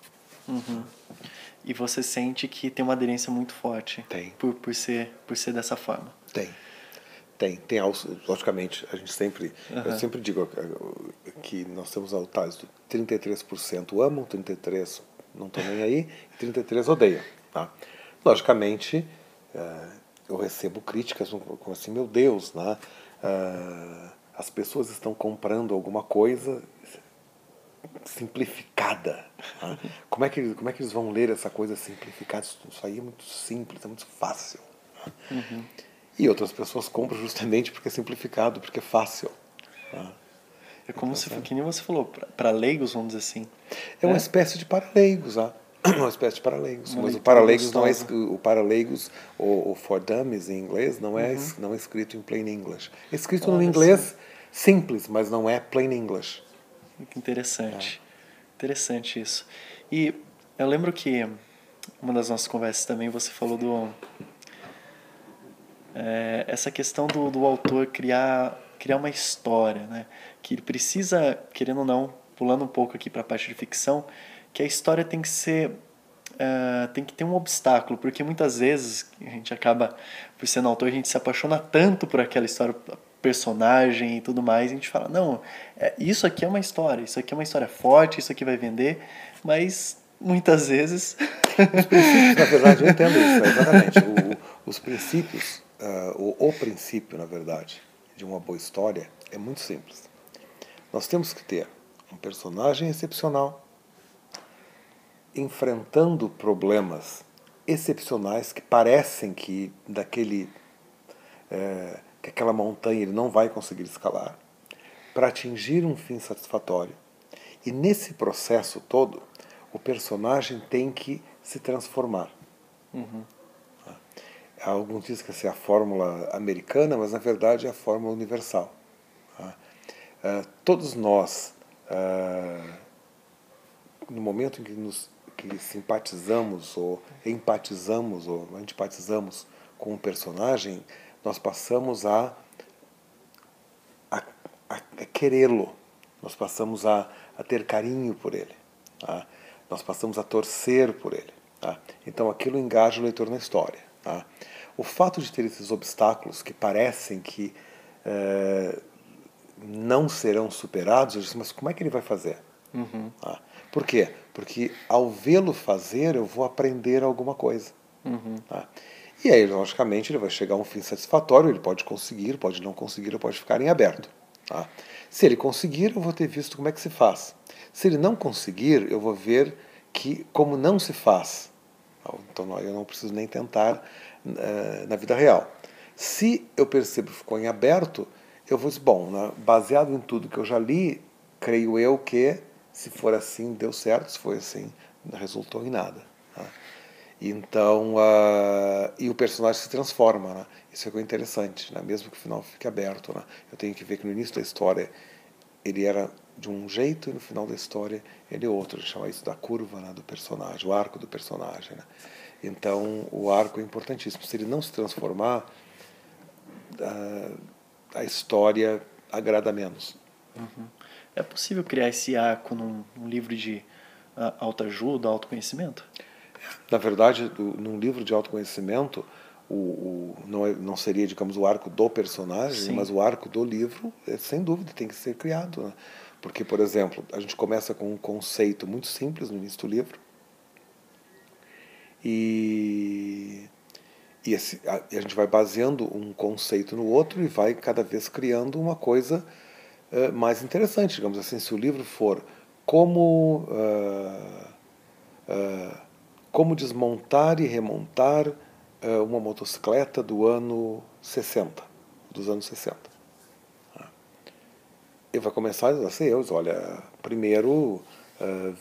E você sente que tem uma aderência muito forte. Tem. Por ser dessa forma. Tem. Logicamente, eu sempre digo que nós temos altares do 33% amam, 33% não estão nem aí, e 33% odeiam. Tá? Logicamente, eu recebo críticas como assim, meu Deus, né? As pessoas estão comprando alguma coisa simplificada. Tá? Como é que eles vão ler essa coisa simplificada? Isso aí é muito simples, é muito fácil. Tá? E outras pessoas compram justamente porque é simplificado, porque é fácil. Tá? É como que nem você falou, para leigos, vamos dizer assim. É uma espécie de paraleigos, uma espécie de paraleigos. Uma Mas o leitura paraleigos não é gostosa. o paraleigos ou for dummies em inglês não é escrito em plain English. É escrito no Olha inglês simples, mas não é plain English. Que interessante. Interessante isso. E eu lembro que uma das nossas conversas também você falou essa questão do autor criar uma história, né? Que ele precisa, querendo ou não, pulando um pouco aqui para a parte de ficção, que a história tem que ser tem que ter um obstáculo, porque muitas vezes a gente acaba, por ser autor, a gente se apaixona tanto por aquela história, personagem e tudo mais, e a gente fala, não, isso aqui é uma história, isso aqui é uma história forte, isso aqui vai vender, mas muitas vezes... Os princípios, na verdade, eu entendo isso, exatamente. Os princípios, o princípio, na verdade, de uma boa história é muito simples. Nós temos que ter um personagem excepcional, enfrentando problemas excepcionais que parecem que que aquela montanha ele não vai conseguir escalar, para atingir um fim satisfatório. E nesse processo todo, o personagem tem que se transformar. Alguns dizem que essa é a fórmula americana, mas na verdade é a fórmula universal. Todos nós, no momento em que simpatizamos ou empatizamos ou antipatizamos com um personagem, nós passamos a querê-lo, nós passamos a ter carinho por ele, tá? Nós passamos a torcer por ele. Tá? Então aquilo engaja o leitor na história. Tá? O fato de ter esses obstáculos que parecem que não serão superados, eu disse, mas como é que ele vai fazer? Tá? Por quê? Porque ao vê-lo fazer, eu vou aprender alguma coisa. Tá? E aí, logicamente, ele vai chegar a um fim satisfatório, ele pode conseguir, pode não conseguir, ou pode ficar em aberto. Tá? Se ele conseguir, eu vou ter visto como é que se faz. Se ele não conseguir, eu vou ver como não se faz. Então eu não preciso nem tentar na vida real. Se eu percebo que ficou em aberto, eu vou dizer, bom, né, baseado em tudo que eu já li, creio eu que se for assim, deu certo, se for assim, não resultou em nada. Tá? Então, e o personagem se transforma, né? Isso é que é interessante, né? Mesmo que o final fique aberto. Né? Eu tenho que ver que no início da história ele era de um jeito e no final da história ele é outro. A gente chama isso da curva, né, do personagem, o arco do personagem. Né? Então, o arco é importantíssimo. Se ele não se transformar, a história agrada menos. É possível criar esse arco num livro de autoajuda, autoconhecimento? Na verdade, num livro de autoconhecimento, não seria, digamos, o arco do personagem, Sim. mas o arco do livro, sem dúvida, tem que ser criado. Né? Porque, por exemplo, a gente começa com um conceito muito simples no início do livro, e a gente vai baseando um conceito no outro e vai cada vez criando uma coisa mais interessante. Digamos assim, se o livro for como desmontar e remontar uma motocicleta dos anos 60. Ele vai começar a dizer assim, olha, primeiro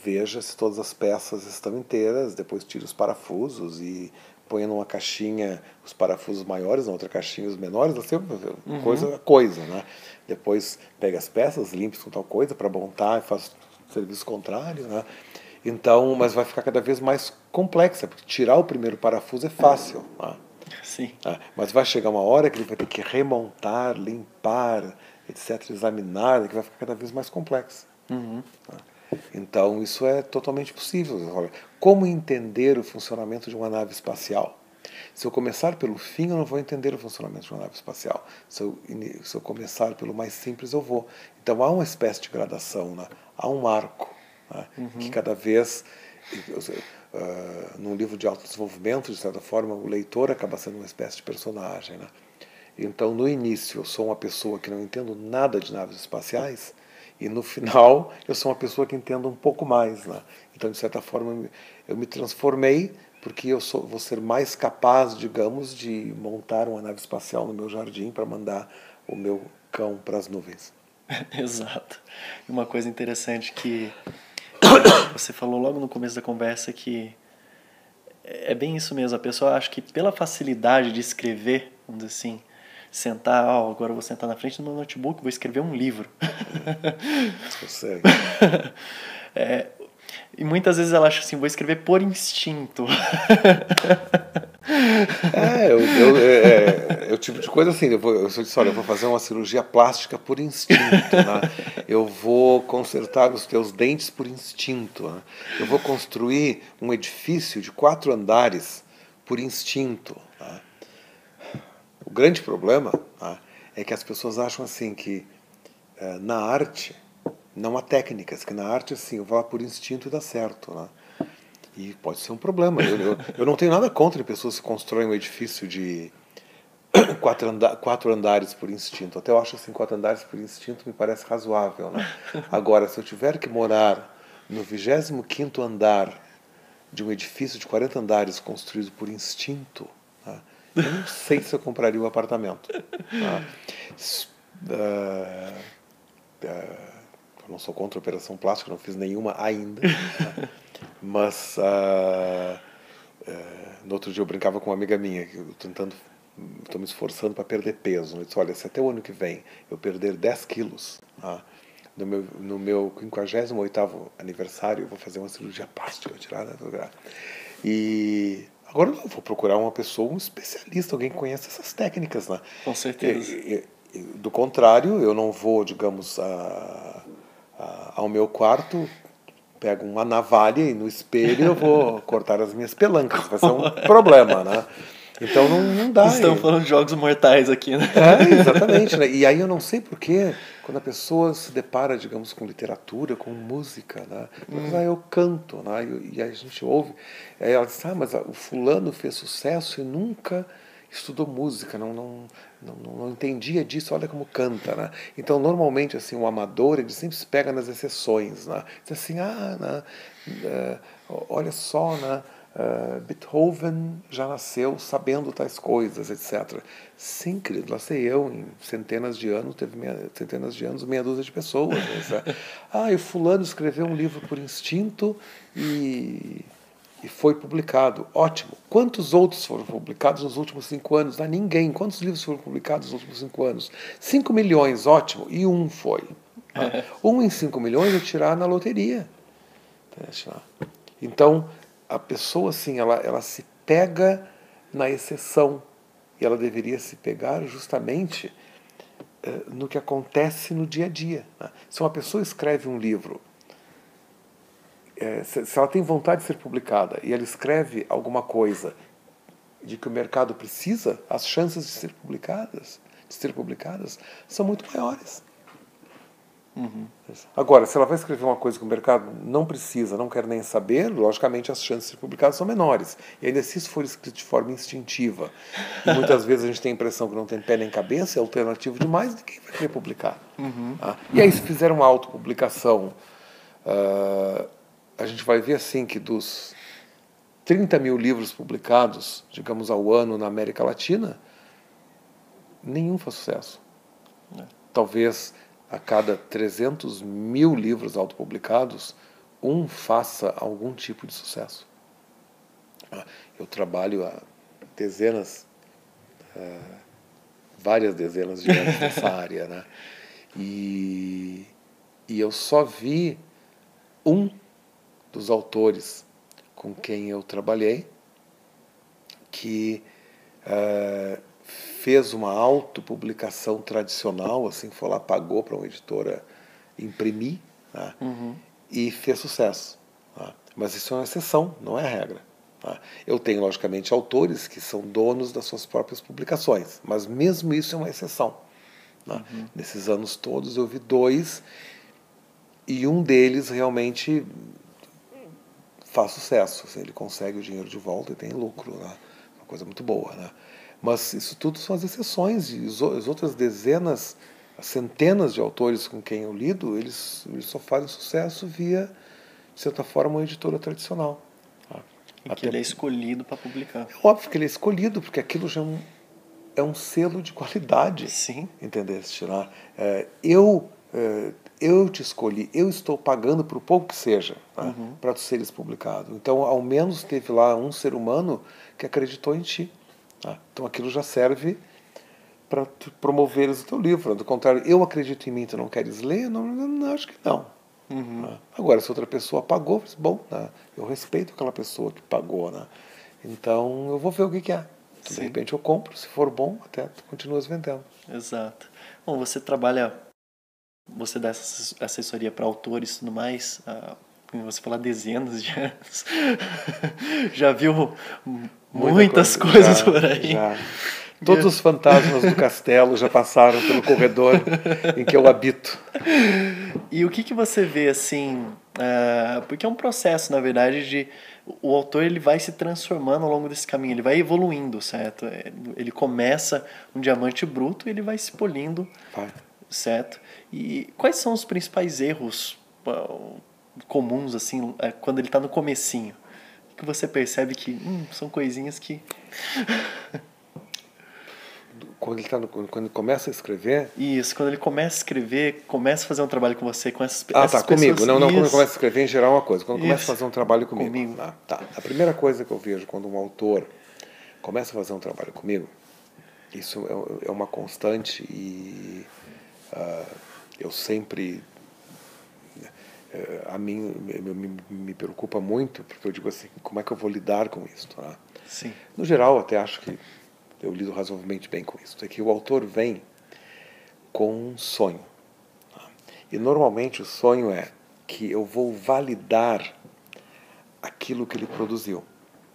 veja se todas as peças estão inteiras, depois tira os parafusos e põe numa caixinha os parafusos maiores, na outra caixinha os menores, assim, coisa, né? Depois pega as peças, limpa com tal coisa para montar e faz o serviço contrário, né? Então, mas vai ficar cada vez mais complexa, porque tirar o primeiro parafuso é fácil. Né? Sim. Mas vai chegar uma hora que ele vai ter que remontar, limpar, etc., examinar, que vai ficar cada vez mais complexo. Então, isso é totalmente possível. Olha, como entender o funcionamento de uma nave espacial? Se eu começar pelo fim, eu não vou entender o funcionamento de uma nave espacial. Se eu começar pelo mais simples, eu vou. Então, há uma espécie de gradação, né? Há um arco, né? Que cada vez... num livro de autodesenvolvimento, de certa forma, o leitor acaba sendo uma espécie de personagem, né? Então, no início, eu sou uma pessoa que não entendo nada de naves espaciais, e no final, eu sou uma pessoa que entendo um pouco mais, né? Então, de certa forma, eu me transformei porque vou ser mais capaz, digamos, de montar uma nave espacial no meu jardim para mandar o meu cão para as nuvens. Exato. E uma coisa interessante que você falou logo no começo da conversa que é bem isso mesmo. A pessoa acha que pela facilidade de escrever, vamos dizer assim, sentar, agora eu vou sentar na frente do meu notebook, vou escrever um livro. Consegue. E muitas vezes ela acha assim, vou escrever por instinto. É o tipo de coisa assim, eu disse, olha, eu vou fazer uma cirurgia plástica por instinto, né? Eu vou consertar os teus dentes por instinto, né? Eu vou construir um edifício de 4 andares por instinto, né? O grande problema, né, é que as pessoas acham assim que na arte não há técnicas, que na arte assim, eu vou lá por instinto e dá certo, né? E pode ser um problema. Eu não tenho nada contra pessoas que constroem um edifício de 4 andares por instinto. Até eu acho assim, 4 andares por instinto me parece razoável, né? Agora, se eu tiver que morar no 25º andar de um edifício de 40 andares construído por instinto, né, eu não sei se eu compraria um apartamento. Né? Eu não sou contra a operação plástica, não fiz nenhuma ainda. Né? Mas no outro dia eu brincava com uma amiga minha, que eu estou me esforçando para perder peso. Eu disse, olha, se até o ano que vem eu perder 10 quilos, tá? No meu 58º aniversário eu vou fazer uma cirurgia plástica, tirar, né? E agora eu vou procurar uma pessoa, um especialista, alguém que conheça essas técnicas, né? Com certeza. Do contrário, eu não vou, digamos, ao meu quarto, pego uma navalha e no espelho eu vou cortar as minhas pelancas. Vai ser um problema, né? Então não dá. Estamos falando de jogos mortais aqui, né? Exatamente. Né? E aí eu não sei porquê, quando a pessoa se depara, digamos, com literatura, com música, né? Eu canto, né? E a gente ouve, aí ela diz, mas o fulano fez sucesso e nunca estudou música, não entendia disso, olha como canta, né? Então, normalmente, assim, o amador, ele sempre se pega nas exceções, né? Diz assim, né? Olha só, né? Beethoven já nasceu sabendo tais coisas, etc. Sim, querido, lá sei eu, em centenas de anos, meia dúzia de pessoas. Né? E o fulano escreveu um livro por instinto e foi publicado. Ótimo. Quantos outros foram publicados nos últimos 5 anos? Ninguém. Quantos livros foram publicados nos últimos 5 anos? 5 milhões, ótimo. E um foi. Um em 5 milhões eu tirar na loteria. Então, a pessoa, assim, ela se pega na exceção. E ela deveria se pegar justamente no que acontece no dia a dia. Né? Se uma pessoa escreve um livro, se ela tem vontade de ser publicada e ela escreve alguma coisa de que o mercado precisa, as chances de ser publicadas são muito maiores. Uhum. Agora, se ela vai escrever uma coisa que o mercado não precisa, não quer nem saber, logicamente as chances de ser publicadas são menores. E ainda se isso for escrito de forma instintiva, e muitas vezes a gente tem a impressão que não tem pé nem cabeça, é alternativo demais, ninguém vai querer publicar. E aí, se fizer uma autopublicação, a gente vai ver assim que dos 30 mil livros publicados, digamos, ao ano na América Latina, nenhum faz sucesso. Talvez a cada 300 mil livros autopublicados, um faça algum tipo de sucesso. Eu trabalho há várias dezenas de anos nessa área, né? E eu só vi um dos autores com quem eu trabalhei que fez uma autopublicação tradicional, assim, foi lá, pagou para uma editora imprimir, né? e fez sucesso. Tá? Mas isso é uma exceção, não é a regra. Tá? Eu tenho, logicamente, autores que são donos das suas próprias publicações, mas mesmo isso é uma exceção. Tá? Nesses anos todos eu vi 2 e um deles realmente faz sucesso. Assim, ele consegue o dinheiro de volta e tem lucro. Né? Uma coisa muito boa. Né? Mas isso tudo são as exceções. E as outras dezenas, as centenas de autores com quem eu lido, eles só fazem sucesso via, de certa forma, uma editora tradicional. Tá? Em que ele é escolhido para publicar. É óbvio que ele é escolhido, porque aquilo já é um selo de qualidade. Sim. Entendeste? Né? Eu te escolhi, eu estou pagando por pouco que seja, né, para tu seres publicado. Então, ao menos teve lá um ser humano que acreditou em ti. Tá? Então, aquilo já serve para promoveres o teu livro. Do contrário, eu acredito em mim, tu não queres ler? Não, acho que não. Né? Agora, se outra pessoa pagou, bom, né, eu respeito aquela pessoa que pagou. Né? Então, eu vou ver o que é. De repente eu compro, se for bom, até tu continuas vendendo. Exato. Bom, você dá assessoria para autores e tudo mais, você fala dezenas de anos, já viu muitas coisas por aí. Já. Todos os fantasmas do castelo já passaram pelo corredor em que eu habito. E o que você vê, assim, porque é um processo, na verdade, o autor ele vai se transformando ao longo desse caminho, ele vai evoluindo, certo? Ele começa um diamante bruto e ele vai se polindo, certo? E quais são os principais erros comuns, assim, quando ele está no comecinho? Que você percebe que são coisinhas que... Quando ele começa a escrever... Isso, quando ele começa a escrever, começa a fazer um trabalho com você, com essas pessoas... Ah, tá, comigo. Não, quando ele começa a escrever, em geral, é uma coisa. Quando começa a fazer um trabalho comigo. Tá. A primeira coisa que eu vejo quando um autor começa a fazer um trabalho comigo, isso é uma constante e eu sempre... a mim me preocupa muito, porque eu digo assim, como é que eu vou lidar com isso? Né? Sim. No geral, até acho que eu lido razoavelmente bem com isso. É que o autor vem com um sonho. Tá? E normalmente o sonho é que eu vou validar aquilo que ele produziu.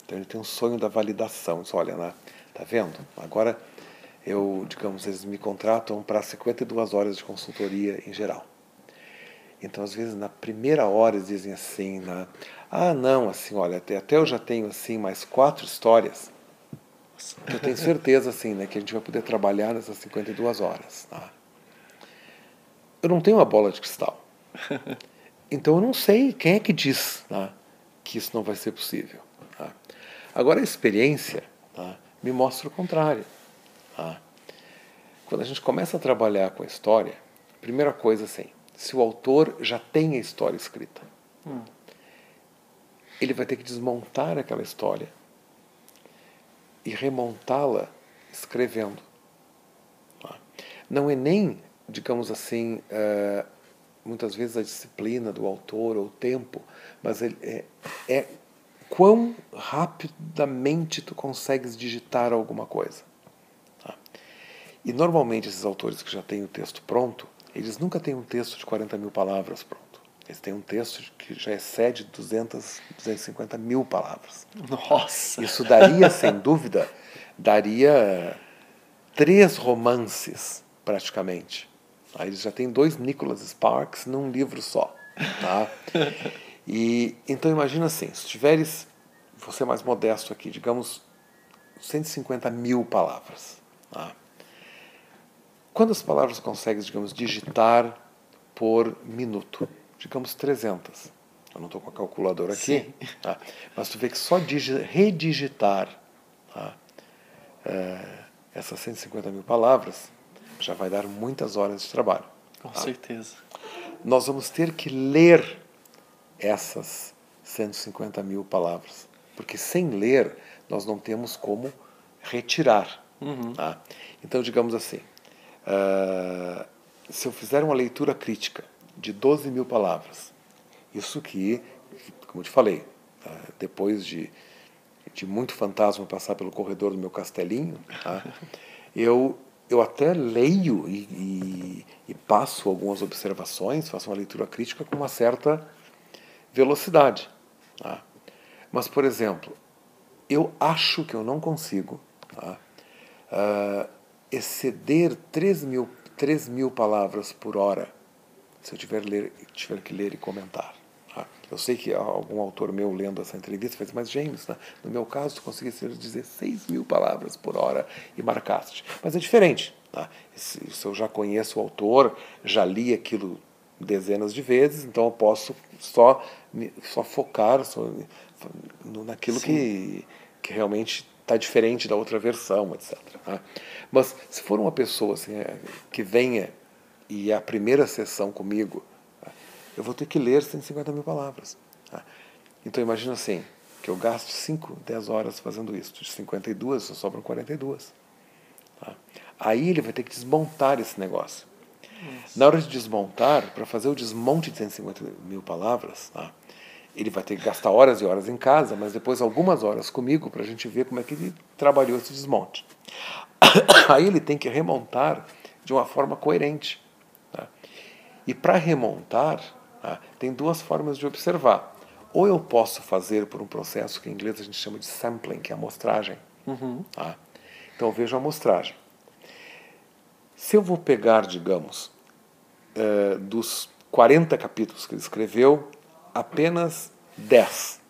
Então ele tem um sonho da validação. Diz, olha, né? Tá vendo? Agora eles me contratam para 52 horas de consultoria em geral. Então, às vezes, na primeira hora, eles dizem assim, né? Não, assim, olha, até eu já tenho, assim, mais 4 histórias. Eu tenho certeza, assim, né, que a gente vai poder trabalhar nessas 52 horas. Tá? Eu não tenho uma bola de cristal. Então, eu não sei quem é que diz, tá, que isso não vai ser possível. Tá? Agora, a experiência, tá, me mostra o contrário. Tá? Quando a gente começa a trabalhar com a história, primeira coisa, assim, se o autor já tem a história escrita, ele vai ter que desmontar aquela história e remontá-la escrevendo. Não é nem, digamos assim, muitas vezes a disciplina do autor ou o tempo, mas é quão rapidamente tu consegues digitar alguma coisa. E normalmente esses autores que já têm o texto pronto, eles nunca têm um texto de 40 mil palavras pronto. Eles têm um texto que já excede 250 mil palavras. Nossa! Isso daria, sem dúvida, 3 romances, praticamente. Aí eles já têm 2 Nicholas Sparks num livro só. Tá? E, então imagina assim, se tiveres, vou ser mais modesto aqui, digamos 150 mil palavras. Tá? Quantas palavras consegues, digamos, digitar por minuto? Digamos 300. Eu não estou com a calculadora aqui, tá? Mas tu vê que só redigitar, tá, essas 150 mil palavras já vai dar muitas horas de trabalho. Com certeza. Nós vamos ter que ler essas 150 mil palavras, porque sem ler nós não temos como retirar. Tá? Então, digamos assim, se eu fizer uma leitura crítica de 12 mil palavras, isso que, como eu te falei, depois de muito fantasma passar pelo corredor do meu castelinho, tá? eu até leio e passo algumas observações, faço uma leitura crítica com uma certa velocidade. Tá? Mas, por exemplo, eu acho que eu não consigo, tá? Exceder 3.000 palavras por hora se eu tiver que ler e comentar. Tá? Eu sei que algum autor meu lendo essa entrevista fez, mas James, né? No meu caso, tu conseguiste dizer 6.000 palavras por hora e marcaste. Mas é diferente. Tá? Isso eu já conheço o autor, já li aquilo dezenas de vezes, então eu posso só focar naquilo que realmente está diferente da outra versão, etc. Tá? Mas se for uma pessoa assim, que venha e é a primeira sessão comigo, tá? Eu vou ter que ler 150.000 palavras. Tá? Então imagina assim, que eu gasto 5, 10 horas fazendo isso. De 52, só sobram 42. Tá? Aí ele vai ter que desmontar esse negócio. Nossa. Na hora de desmontar, para fazer o desmonte de 150.000 palavras, tá? Ele vai ter que gastar horas e horas em casa, mas depois algumas horas comigo para a gente ver como é que ele trabalhou esse desmonte. Aí ele tem que remontar de uma forma coerente. Tá? E para remontar, tá, tem duas formas de observar. Ou eu posso fazer por um processo que em inglês a gente chama de sampling, que é a amostragem. Tá? Então eu vejo a amostragem. Se eu vou pegar, digamos, dos 40 capítulos que ele escreveu, apenas 10,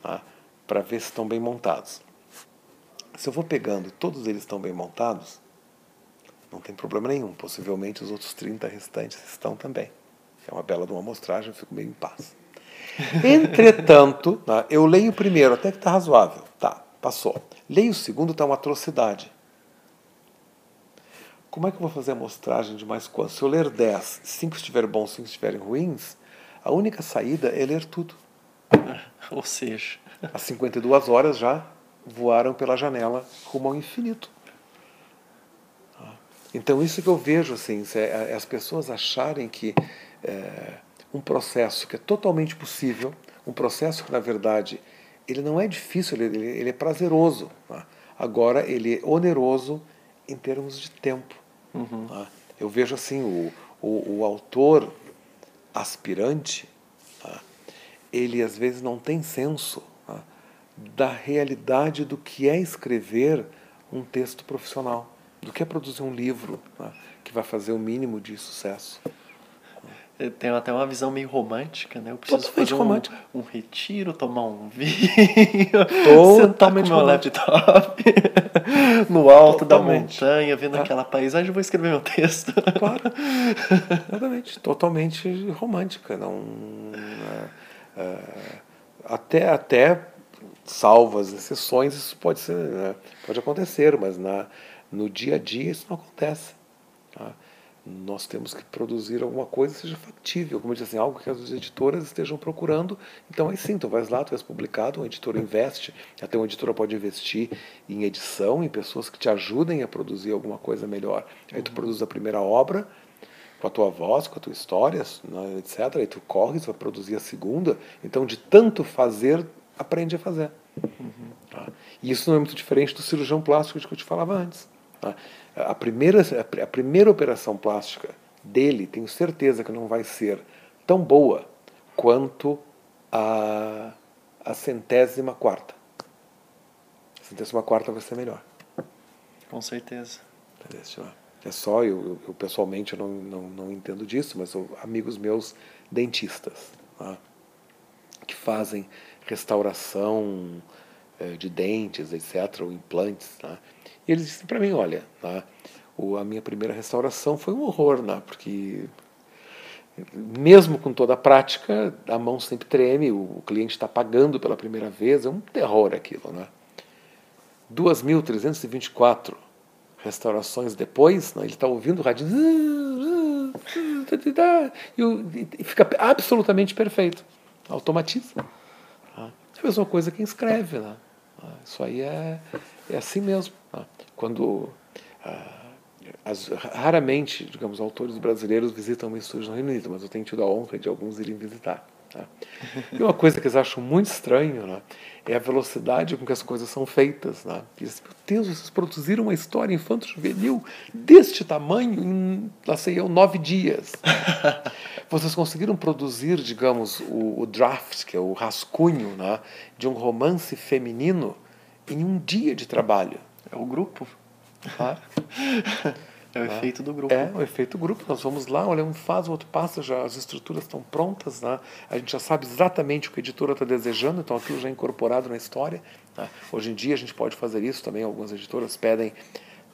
tá? Para ver se estão bem montados. Se eu vou pegando e todos eles estão bem montados, não tem problema nenhum. Possivelmente os outros 30 restantes estão também. É uma bela de uma amostragem, eu fico meio em paz. Entretanto, tá, eu leio o primeiro, até que está razoável. Tá, passou. Leio o segundo, está uma atrocidade. Como é que eu vou fazer a amostragem de mais quantos? Se eu ler 10, 5 estiverem bons, 5 estiverem ruins, a única saída é ler tudo. Ou seja... As 52 horas já voaram pela janela rumo ao infinito. Então isso que eu vejo, assim, é as pessoas acharem que um processo que é totalmente possível, um processo que na verdade ele não é difícil, ele é prazeroso. Tá? Agora ele é oneroso em termos de tempo. Tá? Eu vejo assim, o autor aspirante, tá? Ele às vezes não tem senso, tá, da realidade do que é escrever um texto profissional, do que é produzir um livro, tá, que vai fazer o mínimo de sucesso. Eu tenho até uma visão meio romântica, né? Eu preciso Totalmente fazer romântica. um retiro, tomar um vinho, sentar com o Totalmente meu romântica. laptop no alto da Totalmente. montanha, vendo aquela paisagem, eu vou escrever meu texto. Claro. Exatamente. Totalmente romântica. Não, até salvas exceções, isso pode ser, né, pode acontecer, mas no dia a dia isso não acontece. Tá? Nós temos que produzir alguma coisa que seja factível, como eu disse assim, algo que as editoras estejam procurando. Então aí sim, tu vais lá, tu és publicado, uma editora investe, até uma editora pode investir em edição, em pessoas que te ajudem a produzir alguma coisa melhor. Aí tu produz a primeira obra com a tua voz, com a tua história, né, etc. Aí tu corres para produzir a segunda. Então de tanto fazer, aprende a fazer. Tá? E isso não é muito diferente do cirurgião plástico de que eu te falava antes. Tá? A primeira operação plástica dele, tenho certeza que não vai ser tão boa quanto a 104ª. A 104ª vai ser melhor. Com certeza. É só, eu pessoalmente eu não entendo disso, mas amigos meus dentistas, tá? Que fazem restauração de dentes, etc., ou implantes, tá? E eles dizem para mim, olha, tá? A minha primeira restauração foi um horror, né? Porque mesmo com toda a prática, a mão sempre treme, o cliente está pagando pela primeira vez, é um terror aquilo, né? 2.324 restaurações depois, né, ele está ouvindo o rádio e fica absolutamente perfeito. Automatiza. É a mesma coisa que escreve. Né? Isso aí é assim mesmo. Né? Quando raramente, digamos, autores brasileiros visitam um estúdio no Reino Unido, mas eu tenho tido a honra de alguns irem visitar. Né? E uma coisa que eles acham muito estranho, né, é a velocidade com que as coisas são feitas. Né? Eles, meu Deus, vocês produziram uma história infanto-juvenil deste tamanho em, lá sei eu, 9 dias. Vocês conseguiram produzir, digamos, o draft, que é o rascunho, né, de um romance feminino em um dia de trabalho. É o grupo. Tá? É o efeito do grupo. É o efeito grupo. Nós vamos lá, olha, um faz, o outro passa, já as estruturas estão prontas, né? A gente já sabe exatamente o que a editora está desejando, então aquilo já é incorporado na história. Né? Hoje em dia a gente pode fazer isso também, algumas editoras pedem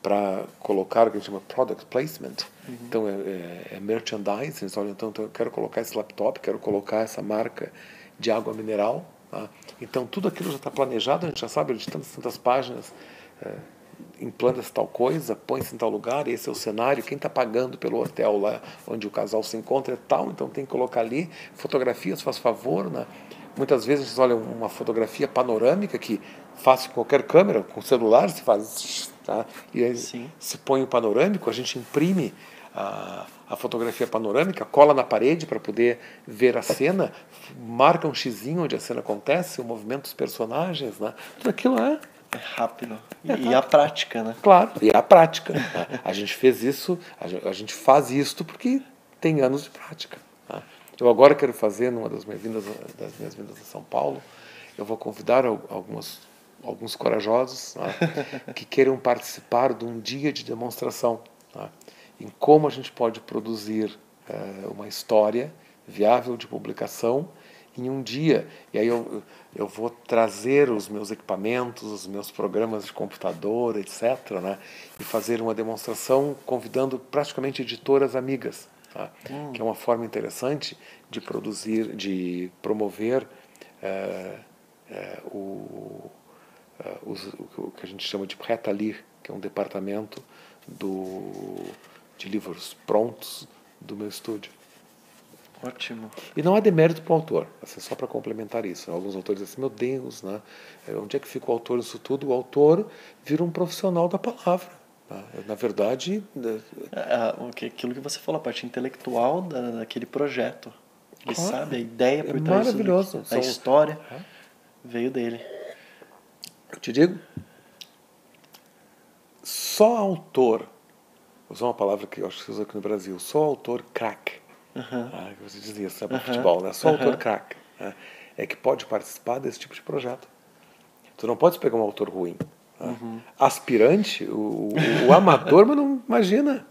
para colocar o que a gente chama product placement. Então é merchandising. Eles olham, então eu quero colocar esse laptop, quero colocar essa marca de água mineral. Tá? Então tudo aquilo já está planejado, a gente já sabe de tantas páginas. Implanta-se tal coisa, põe-se em tal lugar, esse é o cenário, quem está pagando pelo hotel lá onde o casal se encontra é tal, então tem que colocar ali fotografias, faz favor, né? Muitas vezes a gente olha uma fotografia panorâmica que faz com qualquer câmera, com celular se faz, tá? E aí se põe o panorâmico, a gente imprime a fotografia panorâmica, cola na parede para poder ver a cena, marca um xizinho onde a cena acontece, o movimento dos personagens, né? Tudo aquilo é rápido. E a prática, né? Claro, e a prática. A gente fez isso, a gente faz isso porque tem anos de prática. Eu agora quero fazer, numa das minhas vindas a São Paulo, eu vou convidar alguns corajosos que queiram participar de um dia de demonstração em como a gente pode produzir uma história viável de publicação em um dia. E aí eu vou trazer os meus equipamentos, os meus programas de computador, etc., né, e fazer uma demonstração convidando praticamente editoras amigas, tá? Que é uma forma interessante de produzir, de promover o que a gente chama de Prêt-à-lire, que é um departamento de livros prontos do meu estúdio. Ótimo. E não há demérito para o autor, assim, só para complementar isso. Alguns autores dizem assim, meu Deus, né? Onde é que fica o autor nisso tudo? O autor vira um profissional da palavra. Tá? Na verdade... Aquilo que você falou, a parte intelectual daquele projeto. Ele claro, sabe a ideia por trás maravilhoso. A história veio dele. Eu te digo, só autor, vou usar uma palavra que eu acho que se usa aqui no Brasil, só autor craque. Você dizia isso para futebol, né? Só autor craque é que pode participar desse tipo de projeto. Tu não pode pegar um autor ruim. Aspirante, o amador, mas não imagina.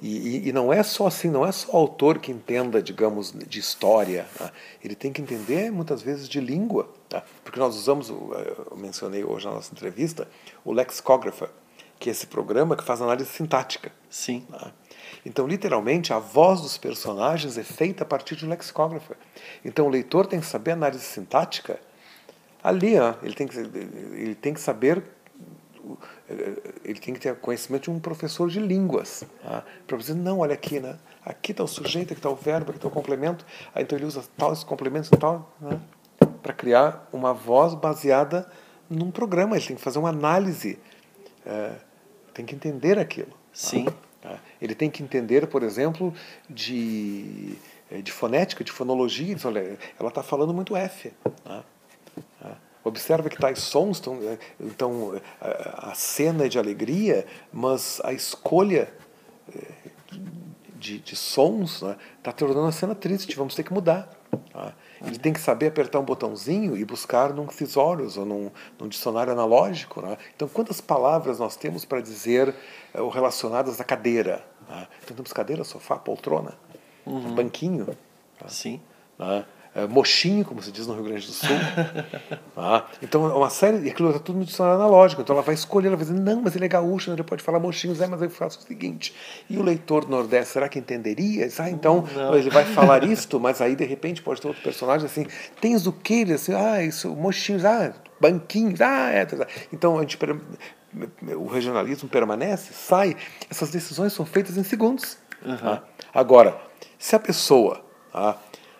E não é só assim, não é só o autor que entenda, digamos, de história. Ele tem que entender, muitas vezes, de língua. Porque nós usamos, eu mencionei hoje na nossa entrevista, o Lexicographer, que é esse programa que faz análise sintática. Sim. Então, literalmente, a voz dos personagens é feita a partir de um lexicógrafo. Então, o leitor tem que saber análise sintática ali, ele tem que saber, ele tem que ter conhecimento de um professor de línguas. Para dizer, não, olha aqui, né? Aqui está o sujeito, aqui está o verbo, aqui está o complemento. Aí, então, ele usa tais complementos e tal, né? Para criar uma voz baseada num programa. Ele tem que fazer uma análise, tem que entender aquilo. Sim. Ele tem que entender, por exemplo, de fonética, de fonologia. Olha, ela está falando muito F. Observa que tais sons, então a cena é de alegria, mas a escolha de sons está tornando a cena triste, vamos ter que mudar. Ele tem que saber apertar um botãozinho e buscar num thesaurus ou num dicionário analógico. Então, quantas palavras nós temos para dizer relacionadas à cadeira? Então, temos cadeira, sofá, poltrona, banquinho. Sim. Mochinho, como se diz no Rio Grande do Sul. Então, uma série, e aquilo está tudo no dicionário analógico. Então, ela vai escolher, ela vai dizer, não, mas ele é gaúcho, ele pode falar mochinhos, mas eu faço o seguinte. E o leitor do Nordeste, será que entenderia? Então, ele vai falar isto, mas aí, de repente, pode ter outro personagem assim, tens o quê? Ele assim, isso, mochinhos, banquinhos, Então, o regionalismo permanece, sai. Essas decisões são feitas em segundos. Agora, se a pessoa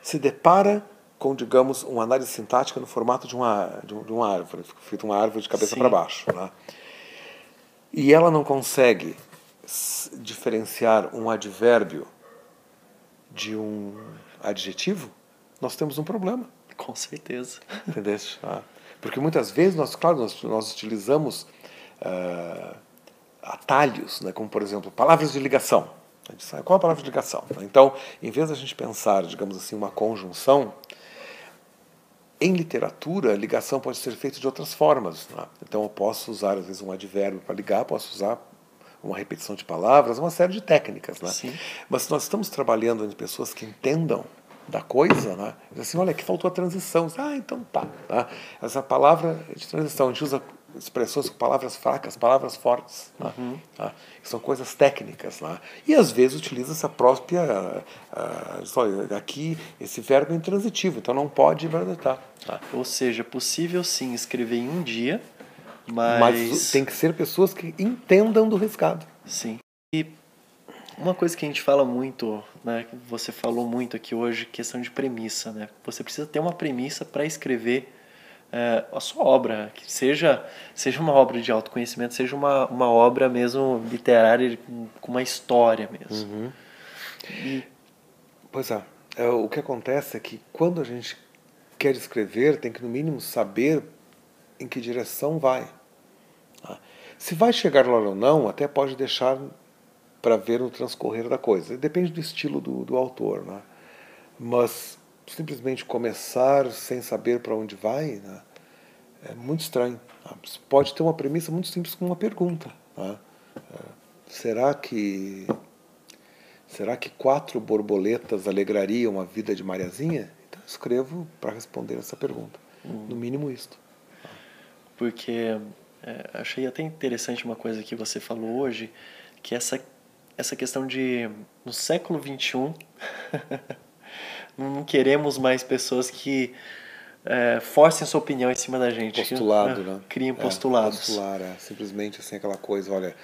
se depara com, digamos, uma análise sintática no formato de uma árvore, feita uma árvore de cabeça para baixo, e ela não consegue diferenciar um advérbio de um adjetivo, nós temos um problema. Com certeza. Entendeu? Porque muitas vezes, nós utilizamos atalhos, né? Como, por exemplo, palavras de ligação. A gente sabe qual é a palavra de ligação. Então, em vez da gente pensar, digamos assim, uma conjunção, em literatura, a ligação pode ser feita de outras formas. Né? Então, eu posso usar, às vezes, um advérbio para ligar, posso usar uma repetição de palavras, uma série de técnicas. Né? Sim. Mas se nós estamos trabalhando em pessoas que entendam da coisa, né? Diz assim, olha, aqui faltou a transição. Então tá. Tá? Essa palavra de transição, a gente usa expressões com palavras fracas, palavras fortes. Né? Tá? São coisas técnicas. Né? E às vezes utiliza essa própria... aqui, esse verbo é intransitivo, então não pode tá? Ou seja, é possível sim escrever em um dia, mas tem que ser pessoas que entendam do riscado. Sim. E uma coisa que a gente fala muito, né, que você falou muito aqui hoje, questão de premissa, né? Você precisa ter uma premissa para escrever a sua obra, que seja uma obra de autoconhecimento, seja uma obra mesmo literária com uma história mesmo. Pois é. O que acontece é que quando a gente quer escrever, tem que no mínimo saber em que direção vai. Se vai chegar lá ou não, até pode deixar para ver no transcorrer da coisa. Depende do estilo do autor. Né? Mas simplesmente começar sem saber para onde vai, né? É muito estranho. Você pode ter uma premissa muito simples com uma pergunta. Né? Será que 4 borboletas alegrariam a vida de Mariazinha? Então eu escrevo para responder essa pergunta. No mínimo isto. Porque achei até interessante uma coisa que você falou hoje, que essa questão de, no século XXI, não queremos mais pessoas que forcem sua opinião em cima da gente. Postulado, né? Criem postulados. Postular, simplesmente assim, aquela coisa, olha,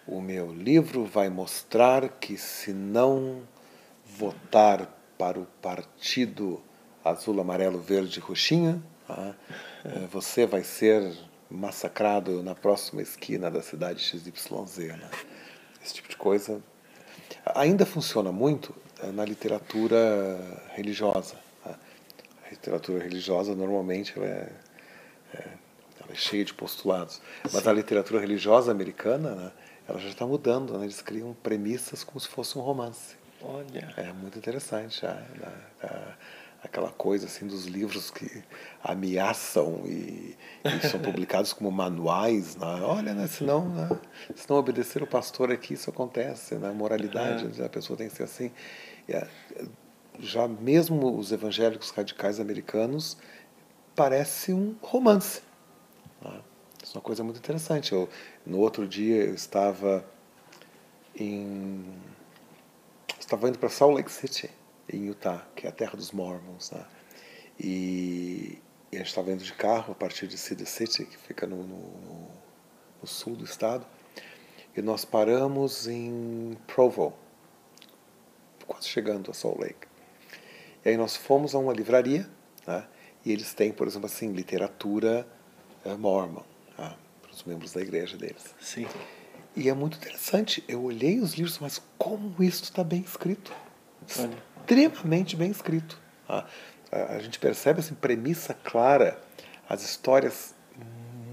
o meu livro vai mostrar que se não votar para o partido azul, amarelo, verde, roxinha, você vai ser massacrado na próxima esquina da cidade XYZ. Né? Esse tipo de coisa ainda funciona muito na literatura religiosa. A literatura religiosa normalmente ela é cheia de postulados. Mas Sim. a literatura religiosa americana, né, ela já está mudando. Né? Eles criam premissas como se fosse um romance. Olha. É muito interessante. Aquela coisa assim dos livros que ameaçam e são publicados como manuais. Né? Olha, né, se não obedecer o pastor aqui, isso acontece. Né? Moralidade, a pessoa tem que ser assim. Já mesmo os evangélicos radicais americanos parece um romance. Isso é uma coisa muito interessante. No outro dia eu estava indo para Salt Lake City, em Utah, que é a terra dos Mormons. Né? E a gente estava indo de carro a partir de Cedar City, que fica no sul do estado, e nós paramos em Provo, quase chegando a Salt Lake. E aí nós fomos a uma livraria, né? E eles têm, por exemplo, assim, literatura mormon, para os membros da igreja deles. Sim. E é muito interessante. Eu olhei os livros, mas como isso está bem escrito. Olha. Extremamente bem escrito. A gente percebe assim, premissa clara, as histórias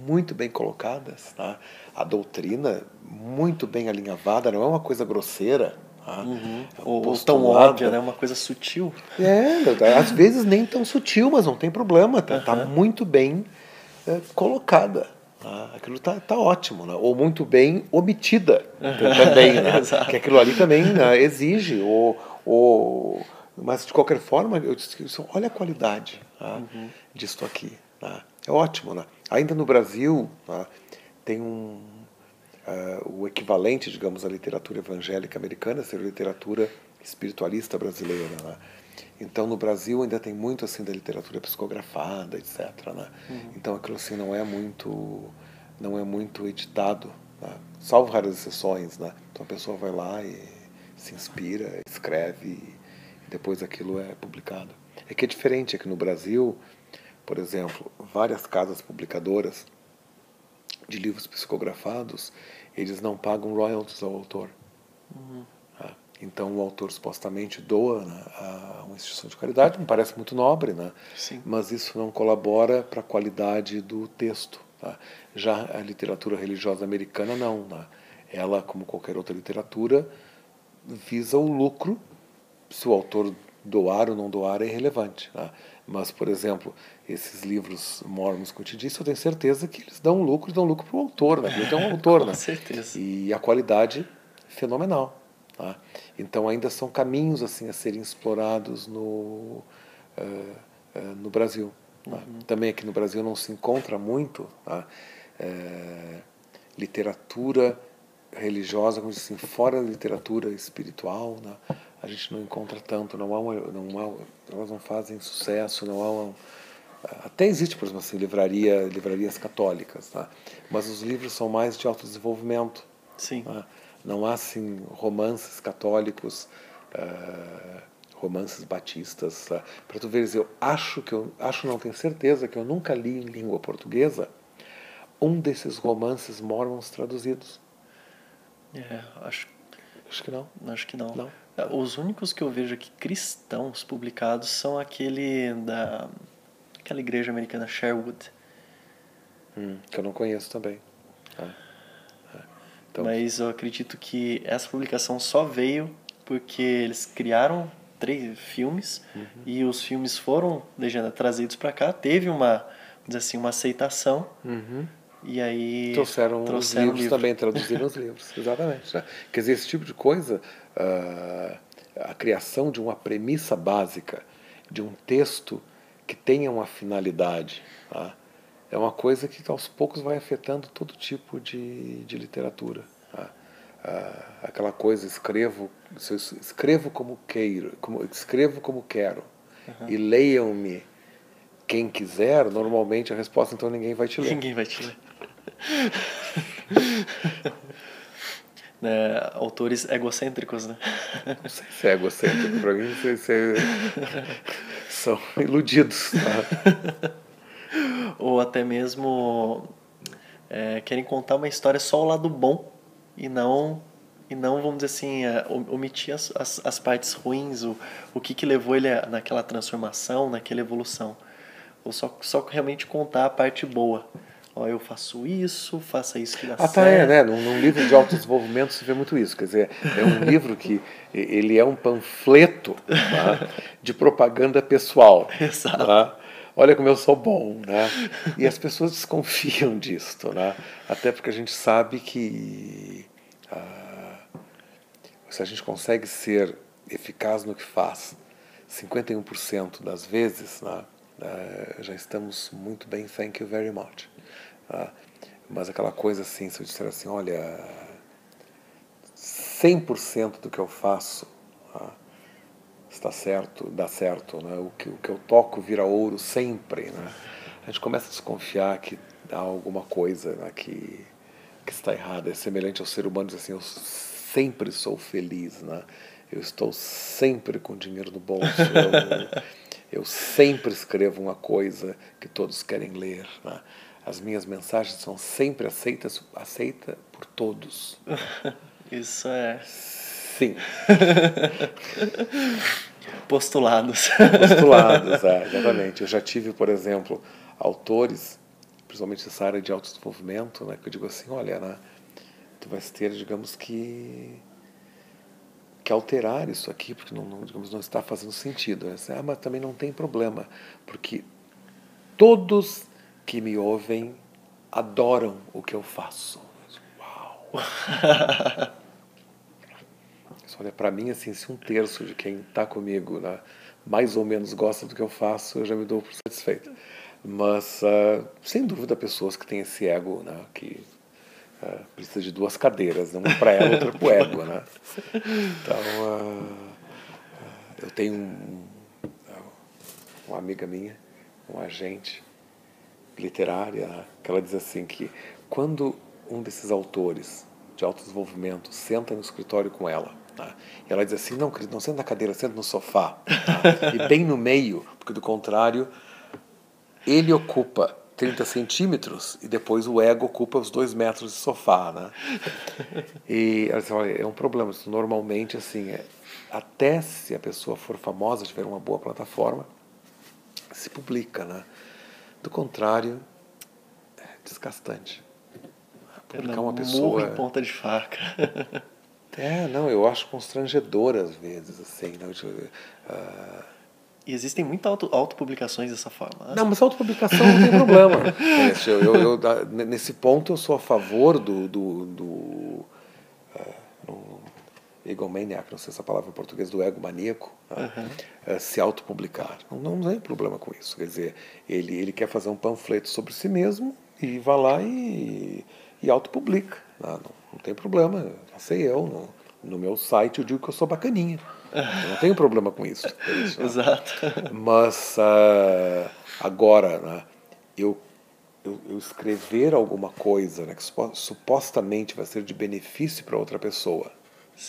muito bem colocadas, tá? A doutrina muito bem alinhavada, não é uma coisa grosseira. Ou tão óbvia, né? Uma coisa sutil. Às vezes nem tão sutil, mas não tem problema. Tá muito bem colocada. Aquilo tá ótimo. Né? Ou muito bem omitida também. Né? Que aquilo ali também, né, exige. Mas, de qualquer forma, eu disse, olha a qualidade disso aqui. Né? É ótimo. Né? Ainda no Brasil, tem o equivalente, digamos, à literatura evangélica americana, ser literatura espiritualista brasileira. Né? Então, no Brasil ainda tem muito assim da literatura psicografada, etc. Né? Então, aquilo assim não é muito editado, né? Salvo raras exceções. Né? Então, a pessoa vai lá e se inspira, escreve e depois aquilo é publicado. É que é diferente aqui no Brasil, por exemplo, várias casas publicadoras de livros psicografados, eles não pagam royalties ao autor. Então o autor supostamente doa, né, a uma instituição de caridade, me parece muito nobre, né? Sim. Mas isso não colabora para a qualidade do texto. Tá? Já a literatura religiosa americana não. Né? Ela, como qualquer outra literatura, visa o lucro. Se o autor doar ou não doar é irrelevante. Tá? Mas, por exemplo, esses livros mormons que eu te disse, eu tenho certeza que eles dão lucro para o autor, né? Ele é um autor, Com né? certeza. E a qualidade fenomenal. Tá? Então ainda são caminhos assim a serem explorados no Brasil. Tá? Também aqui no Brasil não se encontra muito, tá? Literatura religiosa, como assim, fora da literatura espiritual, né? A gente não encontra tanto, elas não fazem sucesso, não há até existe, por exemplo, assim, livrarias católicas, tá? Mas os livros são mais de autodesenvolvimento. Sim. Tá? Não há assim romances católicos, romances batistas. Tá? Para tu veres, eu acho não tenho certeza que eu nunca li em língua portuguesa um desses romances mormons traduzidos. Acho Acho que não. Acho que não. Não. Os únicos que eu vejo aqui cristãos publicados são aquela igreja americana Sherwood. Que eu não conheço também. Então, Mas eu acredito que essa publicação só veio porque eles criaram 3 filmes e os filmes foram trazidos para cá. Teve uma, vamos dizer assim, uma aceitação e aí trouxeram os o livros livro. também, traduziram os livros, exatamente. Né? Quer dizer, esse tipo de coisa, a criação de uma premissa básica, de um texto que tenha uma finalidade, tá? É uma coisa que aos poucos vai afetando todo tipo de literatura. Tá? Aquela coisa, escrevo como quero, e leiam-me quem quiser, normalmente a resposta então ninguém vai te ler. Ninguém vai te ler. Né, autores egocêntricos, né? Não sei se é egocêntrico, para mim são iludidos. Tá? Ou até mesmo querem contar uma história só o lado bom e não, vamos dizer assim, omitir as partes ruins, o que levou ele naquela transformação, naquela evolução. Ou só realmente contar a parte boa. Ó, eu faço isso, faça isso que dá certo. Né? Num livro de autodesenvolvimento se vê muito isso. Quer dizer, é um livro que ele é um panfleto, tá? De propaganda pessoal. Exato. Tá? Olha como eu sou bom, né? E as pessoas desconfiam disto, né? Até porque a gente sabe que se a gente consegue ser eficaz no que faz 51% das vezes, né? Já estamos muito bem, thank you very much. Tá? Mas aquela coisa assim, se eu disser assim, olha, 100% do que eu faço, tá? Está certo, dá certo, né? O que eu toco vira ouro sempre, né? A gente começa a desconfiar que há alguma coisa, né, que está errada. É semelhante ao ser humano dizer assim, eu sempre sou feliz, né? Eu estou sempre com dinheiro no bolso, eu sempre escrevo uma coisa que todos querem ler, né? As minhas mensagens são sempre aceitas por todos. Isso é... Sim. Postulados. Postulados, exatamente. Eu já tive, por exemplo, autores, principalmente nessa área de autodesenvolvimento, né, que eu digo assim, olha, né, tu vais ter, digamos que alterar isso aqui, porque não está fazendo sentido. Mas também não tem problema, porque todos que me ouvem adoram o que eu faço. Uau! Olha, para mim, assim, se 1/3 de quem está comigo, né, mais ou menos gosta do que eu faço, eu já me dou por satisfeito. Mas, sem dúvida, pessoas que têm esse ego, né, que precisa de 2 cadeiras, né, uma para ela, outra para o ego. Né? Então, eu tenho uma amiga minha, um agente literária, né, que ela diz assim que quando um desses autores de autodesenvolvimento senta no escritório com ela, tá, e ela diz assim, não, querido, não senta na cadeira, senta no sofá, tá, e bem no meio, porque do contrário, ele ocupa 30 centímetros e depois o ego ocupa os 2 metros de sofá, né? E olha, é um problema. Normalmente, assim, até se a pessoa for famosa, tiver uma boa plataforma, se publica, né? Do contrário, é desgastante. Publicar uma Murro em pessoa... ponta de faca. Não, eu acho constrangedor às vezes, assim, né? E existem muitas autopublicações dessa forma, né? Não, mas a autopublicação não tem problema. Nesse ponto eu sou a favor do egomaniac, não sei essa palavra em português, do ego maníaco, né? Se autopublicar. Não tem problema com isso. Quer dizer, ele quer fazer um panfleto sobre si mesmo e vai lá e autopublica. Não tem problema. Não sei eu. No meu site eu digo que eu sou bacaninha. Eu não tenho problema com isso. Exato. Mas agora, né, eu escrever alguma coisa, né, que supostamente vai ser de benefício para outra pessoa,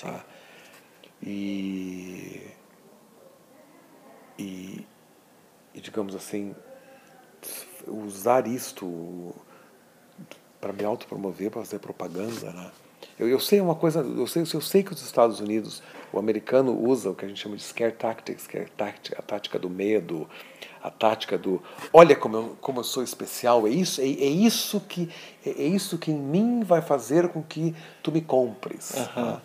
tá? E digamos assim, usar isto para me autopromover, para fazer propaganda, né? Eu sei uma coisa, eu sei que os Estados Unidos, o americano usa o que a gente chama de scare tactics, que é a tática do medo, a tática do olha como eu sou especial, é isso que em mim vai fazer com que tu me compres. Tá?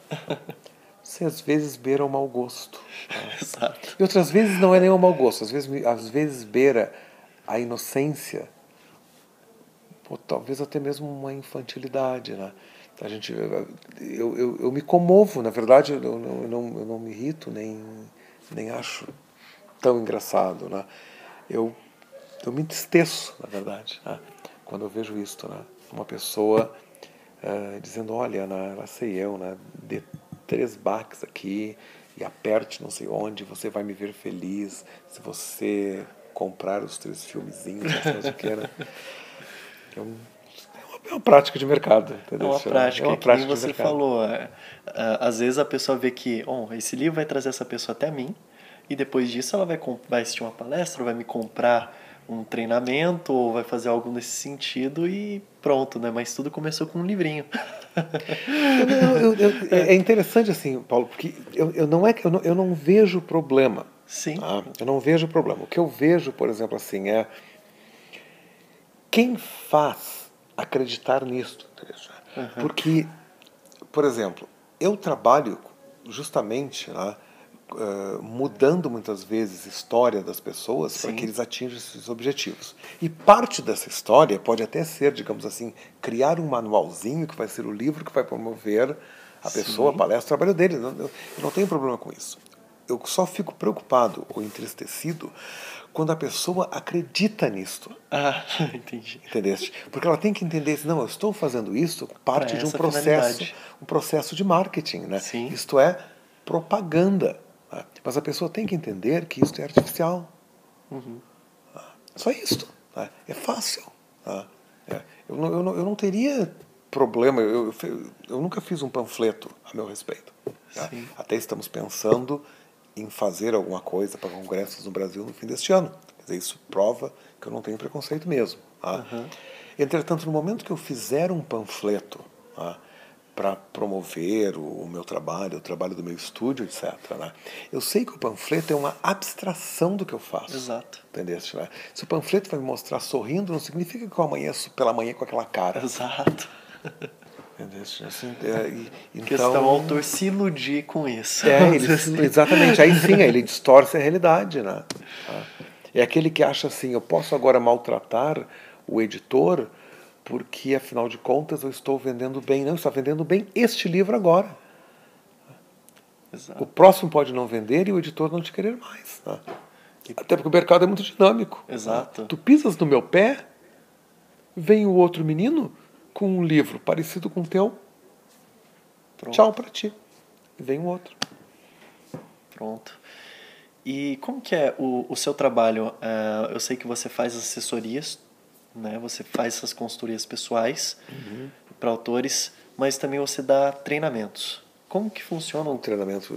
Você às vezes beira o mau gosto. Tá? Exato. E outras vezes não é nem o mau gosto, às vezes beira a inocência, ou talvez até mesmo uma infantilidade, né? Eu me comovo, na verdade, eu não me irrito, nem acho tão engraçado, né? Eu me entristeço, na verdade, né? Quando eu vejo isto, né? Uma pessoa dizendo, olha, Ana, lá sei eu, né? Dê 3 baques aqui e aperte não sei onde, você vai me ver feliz se você comprar os 3 filmezinhos, não sei o que, né? É uma prática de mercado, entendeu? É uma prática, que nem você falou. Às vezes a pessoa vê que esse livro vai trazer essa pessoa até mim, e depois disso ela vai assistir uma palestra, vai me comprar um treinamento, ou vai fazer algo nesse sentido e pronto, né? Mas tudo começou com um livrinho. É interessante assim, Paulo, porque eu não vejo problema. Sim. Tá? Eu não vejo problema. O que eu vejo, por exemplo, assim, é quem faz acreditar nisto. Porque, por exemplo, eu trabalho justamente, né, mudando muitas vezes a história das pessoas para que eles atinjam esses objetivos. E parte dessa história pode até ser, digamos assim, criar um manualzinho que vai ser o livro que vai promover a pessoa, a palestra, o trabalho dele. Eu não tenho problema com isso. Eu só fico preocupado ou entristecido quando a pessoa acredita nisto. Entendi. Entendeste? Porque ela tem que entender, não, eu estou fazendo isso parte de um processo de marketing, né? Sim. Isto é propaganda. Né? Mas a pessoa tem que entender que isto é artificial. Só isto. Né? É fácil. Né? Eu não teria problema, eu nunca fiz um panfleto a meu respeito. Né? Até estamos pensando em fazer alguma coisa para congressos no Brasil no fim deste ano. Quer dizer, isso prova que eu não tenho preconceito mesmo. Tá? Entretanto, no momento que eu fizer um panfleto, tá, para promover o meu trabalho, o trabalho do meu estúdio, etc., né, eu sei que o panfleto é uma abstração do que eu faço. Exato. Entendeste, né? Se o panfleto vai me mostrar sorrindo, não significa que eu amanheço pela manhã com aquela cara. Exato. Entendeste? Assim, Questão ao autor se iludir com isso. Exatamente. Aí sim, ele distorce a realidade. Né? É aquele que acha assim, eu posso agora maltratar o editor porque, afinal de contas, eu estou vendendo bem. Não, está vendendo bem este livro agora. Exato. O próximo pode não vender e o editor não te querer mais. Né? Até porque o mercado é muito dinâmico. Exato. Né? Tu pisas no meu pé, vem o outro menino com um livro parecido com o teu. Pronto. Tchau pra ti. E vem um outro. Pronto. E como que é o seu trabalho? Eu sei que você faz assessorias, né? Você faz essas consultorias pessoais para autores, mas também você dá treinamentos. como que funciona Treinamento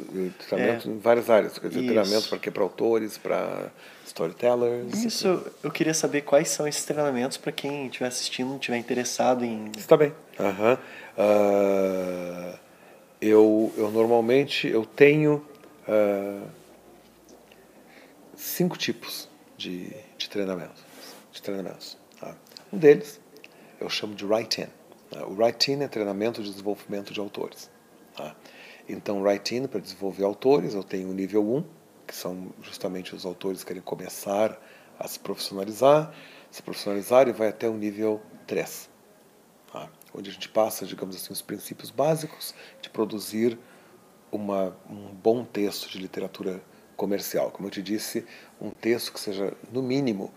em várias áreas, quer dizer, Isso. treinamento para autores, para storytellers. Isso, eu queria saber quais são esses treinamentos para quem estiver assistindo, estiver interessado em... Está bem. Eu normalmente tenho 5 tipos de treinamentos. Tá? Um deles eu chamo de write-in. O write-in é treinamento de desenvolvimento de autores. Tá? Então, write-in para desenvolver autores, eu tenho o nível 1, que são justamente os autores que querem começar a se profissionalizar. Se profissionalizarem, vai até o nível 3. Tá? Onde a gente passa, digamos assim, os princípios básicos de produzir um bom texto de literatura comercial. Como eu te disse, um texto que seja, no mínimo,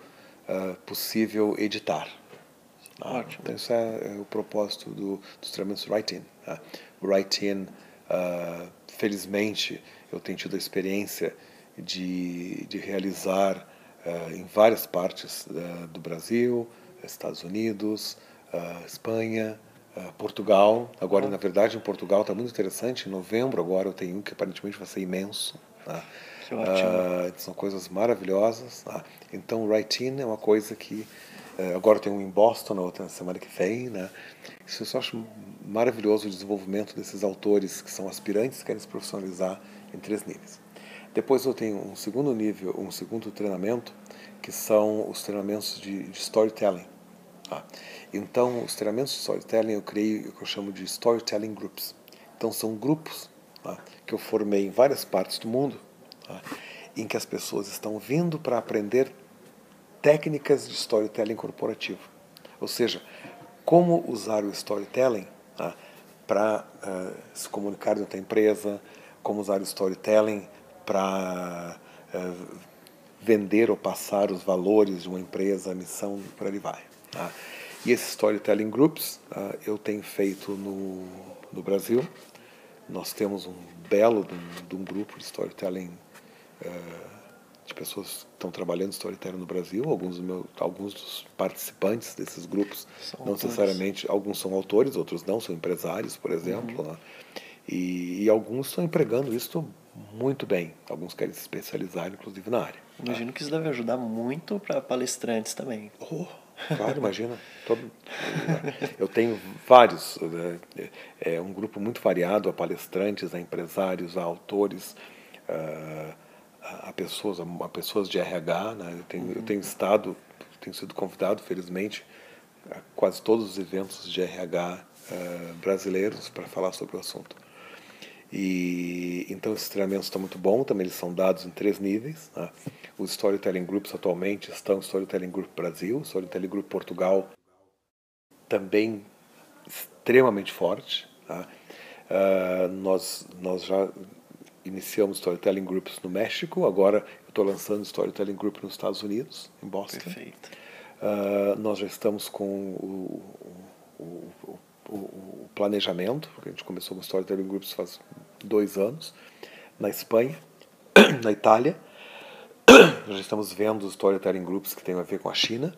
possível editar. Ótimo. Então, isso é o propósito dos treinamentos write-in. O write-in, felizmente, eu tenho tido a experiência de realizar em várias partes do Brasil, Estados Unidos, Espanha, Portugal. Agora, na verdade, em Portugal está muito interessante. Em novembro, agora, eu tenho um que aparentemente vai ser imenso. Que ótimo. São coisas maravilhosas. Então, o write-in é uma coisa que... agora tem um em Boston, na outra semana que vem. Isso eu só acho maravilhoso, o desenvolvimento desses autores que são aspirantes, que querem se profissionalizar em 3 níveis. Depois eu tenho um segundo nível, um segundo treinamento, que são os treinamentos de storytelling. Então, os treinamentos de storytelling eu criei o que eu chamo de storytelling groups. Então, são grupos que eu formei em várias partes do mundo, em que as pessoas estão vindo para aprender técnicas de storytelling corporativo. Ou seja, como usar o storytelling para se comunicar dentro da empresa, como usar o storytelling para vender ou passar os valores de uma empresa, a missão, por ali vai. E esses storytelling groups eu tenho feito no Brasil. Nós temos um belo de um grupo de storytelling, de pessoas que estão trabalhando storytelling no Brasil. Alguns dos participantes desses grupos, não necessariamente, alguns são autores, outros não, são empresários, por exemplo. E alguns estão empregando isso muito bem. Alguns querem se especializar, inclusive, na área. Imagino que isso deve ajudar muito para palestrantes também. Claro, imagina. Eu tenho vários, um grupo muito variado, a palestrantes, a empresários, a autores, a pessoas de RH. Eu tenho sido convidado, felizmente, a quase todos os eventos de RH brasileiros para falar sobre o assunto. Então esses treinamentos estão muito bons, também eles são dados em 3 níveis. Os Storytelling Groups atualmente estão no Storytelling Group Brasil, Storytelling Group Portugal também extremamente forte. Nós já iniciamos Storytelling Groups no México, agora eu estou lançando Storytelling Group nos Estados Unidos, em Boston. Perfeito. Nós já estamos com o planejamento, porque a gente começou com Storytelling Groups faz 2 anos, na Espanha, na Itália. Nós já estamos vendo os Storytelling Groups que tem a ver com a China.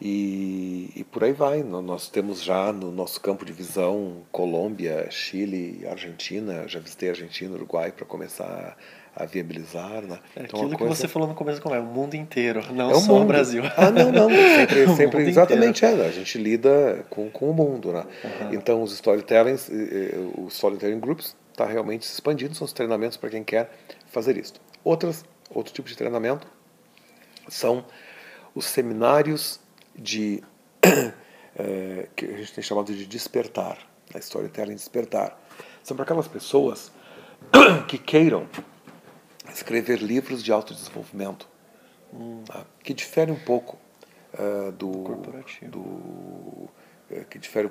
E por aí vai. Nós temos já no nosso campo de visão Colômbia, Chile, Argentina. Já visitei Argentina, Uruguai para começar a viabilizar. Então, aquilo que você falou no começo é o mundo inteiro, não o só mundo. O Brasil. Não. Sempre exatamente a gente lida com o mundo. Então os storytelling groups está realmente se expandindo, são os treinamentos para quem quer fazer isso. Outro tipo de treinamento são os seminários que a gente tem chamado de despertar, storytelling despertar. São para aquelas pessoas que queiram escrever livros de autodesenvolvimento, que diferem um pouco difere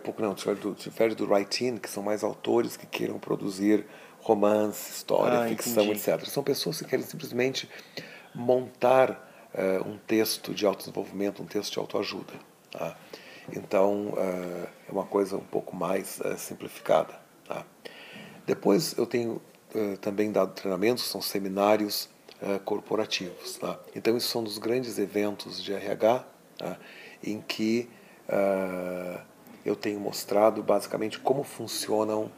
do write-in, que são mais autores que queiram produzir romance, história, ficção, entendi. etc. São pessoas que querem simplesmente montar um texto de autodesenvolvimento, um texto de autoajuda. Então, é uma coisa um pouco mais simplificada. Depois, eu tenho também dado treinamentos, que são seminários corporativos. Então, isso são dos grandes eventos de RH, em que eu tenho mostrado, basicamente, como funcionam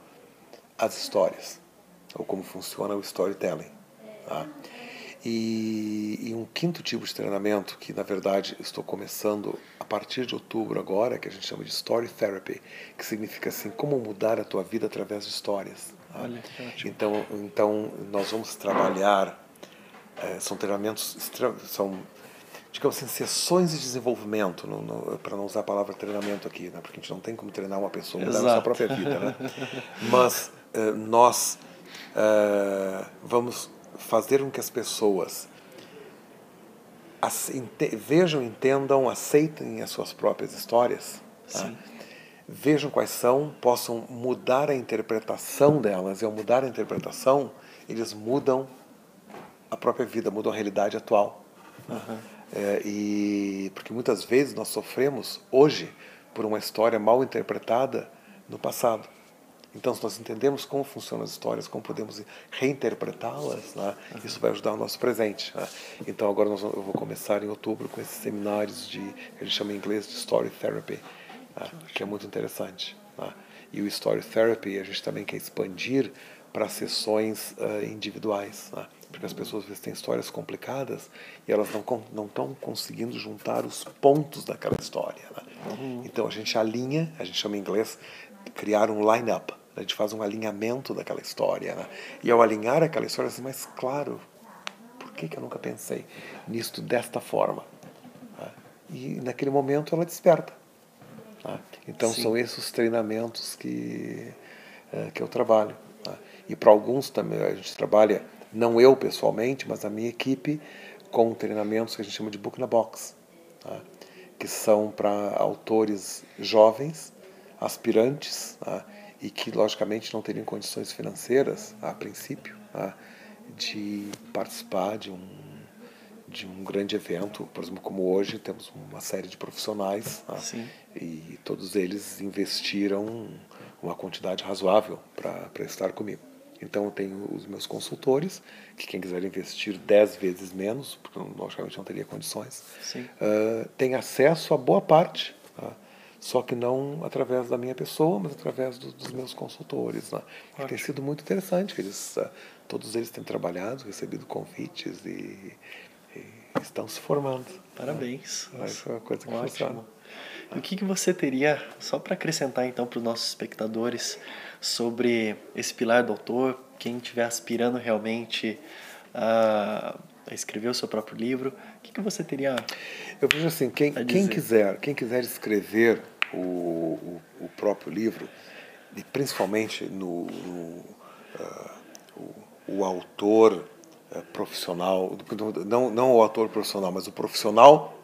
as histórias, ou como funciona o storytelling. Tá? E um quinto tipo de treinamento, que na verdade estou começando a partir de outubro agora, que a gente chama de Story Therapy, que significa assim, como mudar a tua vida através de histórias. Tá? Olha, que ótimo. Então nós vamos trabalhar, são treinamentos, são, digamos assim, sessões de desenvolvimento, para não usar a palavra treinamento aqui, né? Porque a gente não tem como treinar uma pessoa a mudar a sua própria vida. Né? Mas nós vamos fazer com que as pessoas vejam, entendam, aceitem as suas próprias histórias, tá? Vejam quais são, possam mudar a interpretação delas, e ao mudar a interpretação, eles mudam a própria vida, mudam a realidade atual. E porque muitas vezes nós sofremos hoje por uma história mal interpretada no passado. Então, se nós entendemos como funcionam as histórias, como podemos reinterpretá-las, né, isso vai ajudar o nosso presente. Né? Então, agora eu vou começar em outubro com esses seminários que a gente chama em inglês de Story Therapy, que é muito interessante. Né? E o Story Therapy a gente também quer expandir para sessões individuais, né? Porque as pessoas às vezes têm histórias complicadas e elas não estão conseguindo juntar os pontos daquela história. Né? Então, a gente alinha, a gente chama em inglês criar um line-up. A gente faz um alinhamento daquela história. Né? E ao alinhar aquela história, assim, mais claro, por que eu nunca pensei nisto desta forma? Né? E naquele momento ela desperta. Né? Então são esses os treinamentos que eu trabalho. Né? E para alguns também a gente trabalha, não eu pessoalmente, mas a minha equipe, com treinamentos que a gente chama de Book na Box. Né? Que são para autores jovens, aspirantes, né, e que, logicamente, não teriam condições financeiras, a princípio, né, de participar de um grande evento. Por exemplo, como hoje, temos uma série de profissionais, né, e todos eles investiram uma quantidade razoável para estar comigo. Então, eu tenho os meus consultores, que quem quiser investir 10 vezes menos, porque logicamente não teria condições, tem acesso a boa parte, tá? Só que não através da minha pessoa, mas através dos meus consultores. Né? Tem sido muito interessante, que todos eles têm trabalhado, recebido convites e estão se formando. Parabéns. Né? Isso é uma coisa que funciona. E o que você teria, só para acrescentar então para os nossos espectadores, sobre esse pilar do autor, quem estiver aspirando realmente a escrever o seu próprio livro, o que você teria? Eu vejo assim, quem quiser escrever o próprio livro, e principalmente o autor profissional, não o autor profissional, mas o profissional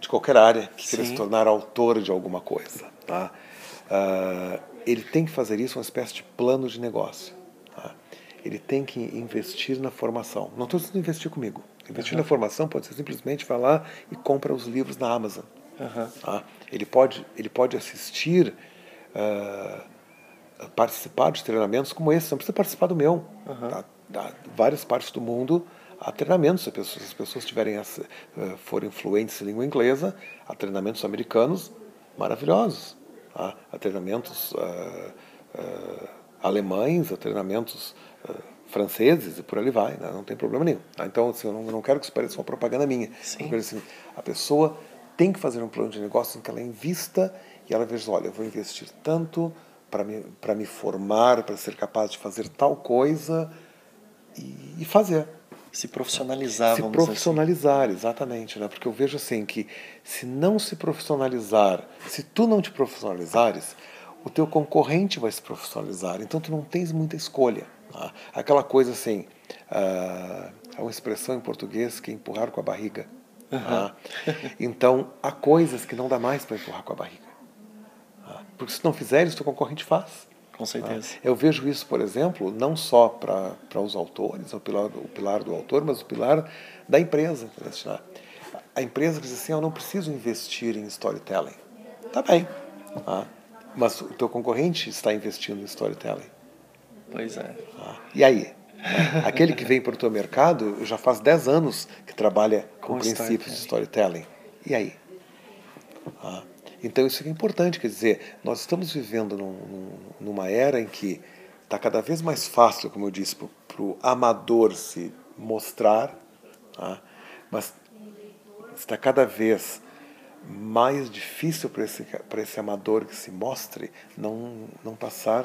de qualquer área que queira se tornar autor de alguma coisa, tá? Ele tem que fazer isso uma espécie de plano de negócio. Tá? Ele tem que investir na formação. Não estou dizendo investir comigo. Investir na formação pode ser simplesmente vai lá e compra os livros na Amazon. Tá? Ele pode assistir, participar de treinamentos como esse. Não precisa participar do meu. Tá? Várias partes do mundo há treinamentos. Se as pessoas forem fluentes em língua inglesa, há treinamentos americanos maravilhosos. Há treinamentos alemães, há treinamentos franceses e por ali vai, né? Não tem problema nenhum. Tá? Então, assim, eu não quero que isso pareça uma propaganda minha. Eu quero, assim, a pessoa tem que fazer um plano de negócio em que ela invista e ela veja, olha, eu vou investir tanto para me formar, para ser capaz de fazer tal coisa e fazer. Se profissionalizar, se profissionalizar, exatamente, né? Porque eu vejo assim que se não se profissionalizar, se tu não te profissionalizares, o teu concorrente vai se profissionalizar, então tu não tens muita escolha. Tá? Aquela coisa assim, há uma expressão em português que é empurrar com a barriga. Tá? Então, há coisas que não dá mais para empurrar com a barriga. Tá? Porque se não fizeres, o teu concorrente faz. Com certeza. Eu vejo isso, por exemplo, não só para os autores, o pilar do autor, mas o pilar da empresa. A empresa diz assim, eu não preciso investir em storytelling. Tá bem. Mas o teu concorrente está investindo em storytelling. Pois é. E aí? Aquele que vem para o teu mercado já faz 10 anos que trabalha com princípios de storytelling. E aí? Então isso é importante, quer dizer, nós estamos vivendo numa era em que Está cada vez mais fácil, como eu disse, para o amador se mostrar, tá? Mas está cada vez mais difícil para esse amador que se mostre não passar,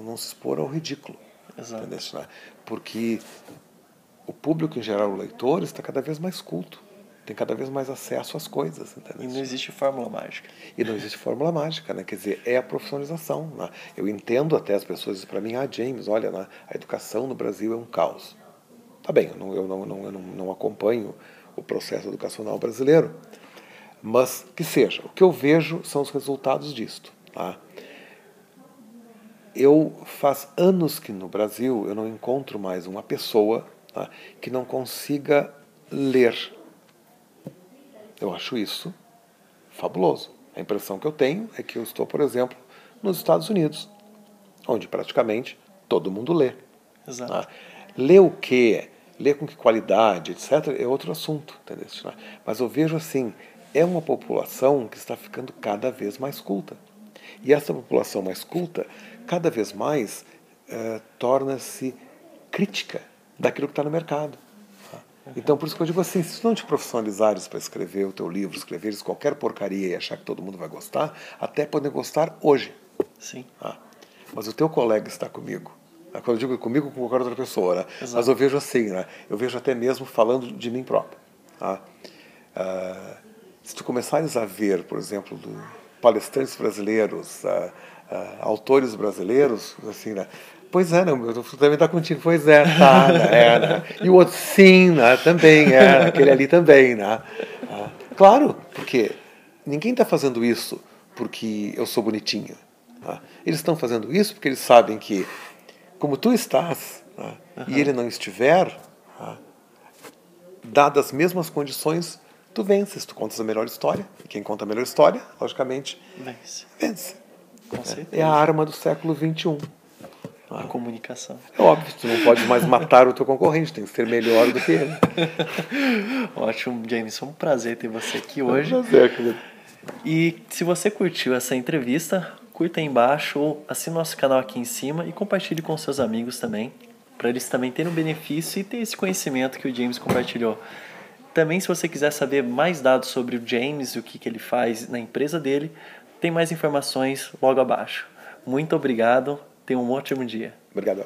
não se expor ao ridículo. Exato. Entendeu? Porque o público em geral, o leitor, está cada vez mais culto, tem cada vez mais acesso às coisas. Entendeu? E não existe fórmula mágica. E não existe fórmula mágica, né? Quer dizer, é a profissionalização. Né? Eu entendo até as pessoas dizem para mim, James, olha, né, a educação no Brasil é um caos. Tá bem, eu não acompanho o processo educacional brasileiro, mas que seja. O que eu vejo são os resultados disto. Tá? Faz anos que no Brasil eu não encontro mais uma pessoa, tá, que não consiga ler. Eu acho isso fabuloso. A impressão que eu tenho é que eu estou, por exemplo, nos Estados Unidos, onde praticamente todo mundo lê. Exato. Tá? Lê o quê? Lê com que qualidade, etc., é outro assunto. Entendeu? Mas eu vejo assim, é uma população que está ficando cada vez mais culta. E essa população mais culta, cada vez mais, torna-se crítica daquilo que está no mercado. Então, por isso que eu digo assim, se tu não te profissionalizares para escrever o teu livro, escreveres qualquer porcaria e achar que todo mundo vai gostar, até podem gostar hoje. Sim. Mas o teu colega está comigo. Quando eu digo comigo, com qualquer outra pessoa. Né? Exato. Mas eu vejo assim, né? Eu vejo até mesmo falando de mim próprio. Tá? Se tu começares a ver, por exemplo, palestrantes brasileiros, autores brasileiros, assim, né? Pois é, não, eu também está contigo, pois é, tá, né? E o outro, sim, né? Também, aquele ali também, né? Claro, porque ninguém está fazendo isso porque eu sou bonitinho. Tá? Eles estão fazendo isso porque eles sabem que, como tu estás, tá? E ele não estiver, tá? Dadas as mesmas condições, tu vences, tu contas a melhor história. E quem conta a melhor história, logicamente, vence. Com certeza. É a arma do século XXI. A comunicação. É óbvio, tu não pode mais matar o teu concorrente, tem que ser melhor do que ele. Ótimo, James. Foi um prazer ter você aqui hoje. É um prazer, querido. E se você curtiu essa entrevista, curta aí embaixo ou assine nosso canal aqui em cima e compartilhe com seus amigos também, para eles também terem um benefício e ter esse conhecimento que o James compartilhou. Também, se você quiser saber mais dados sobre o James e o que ele faz na empresa dele, tem mais informações logo abaixo. Muito obrigado. Tenha um ótimo dia. Obrigado.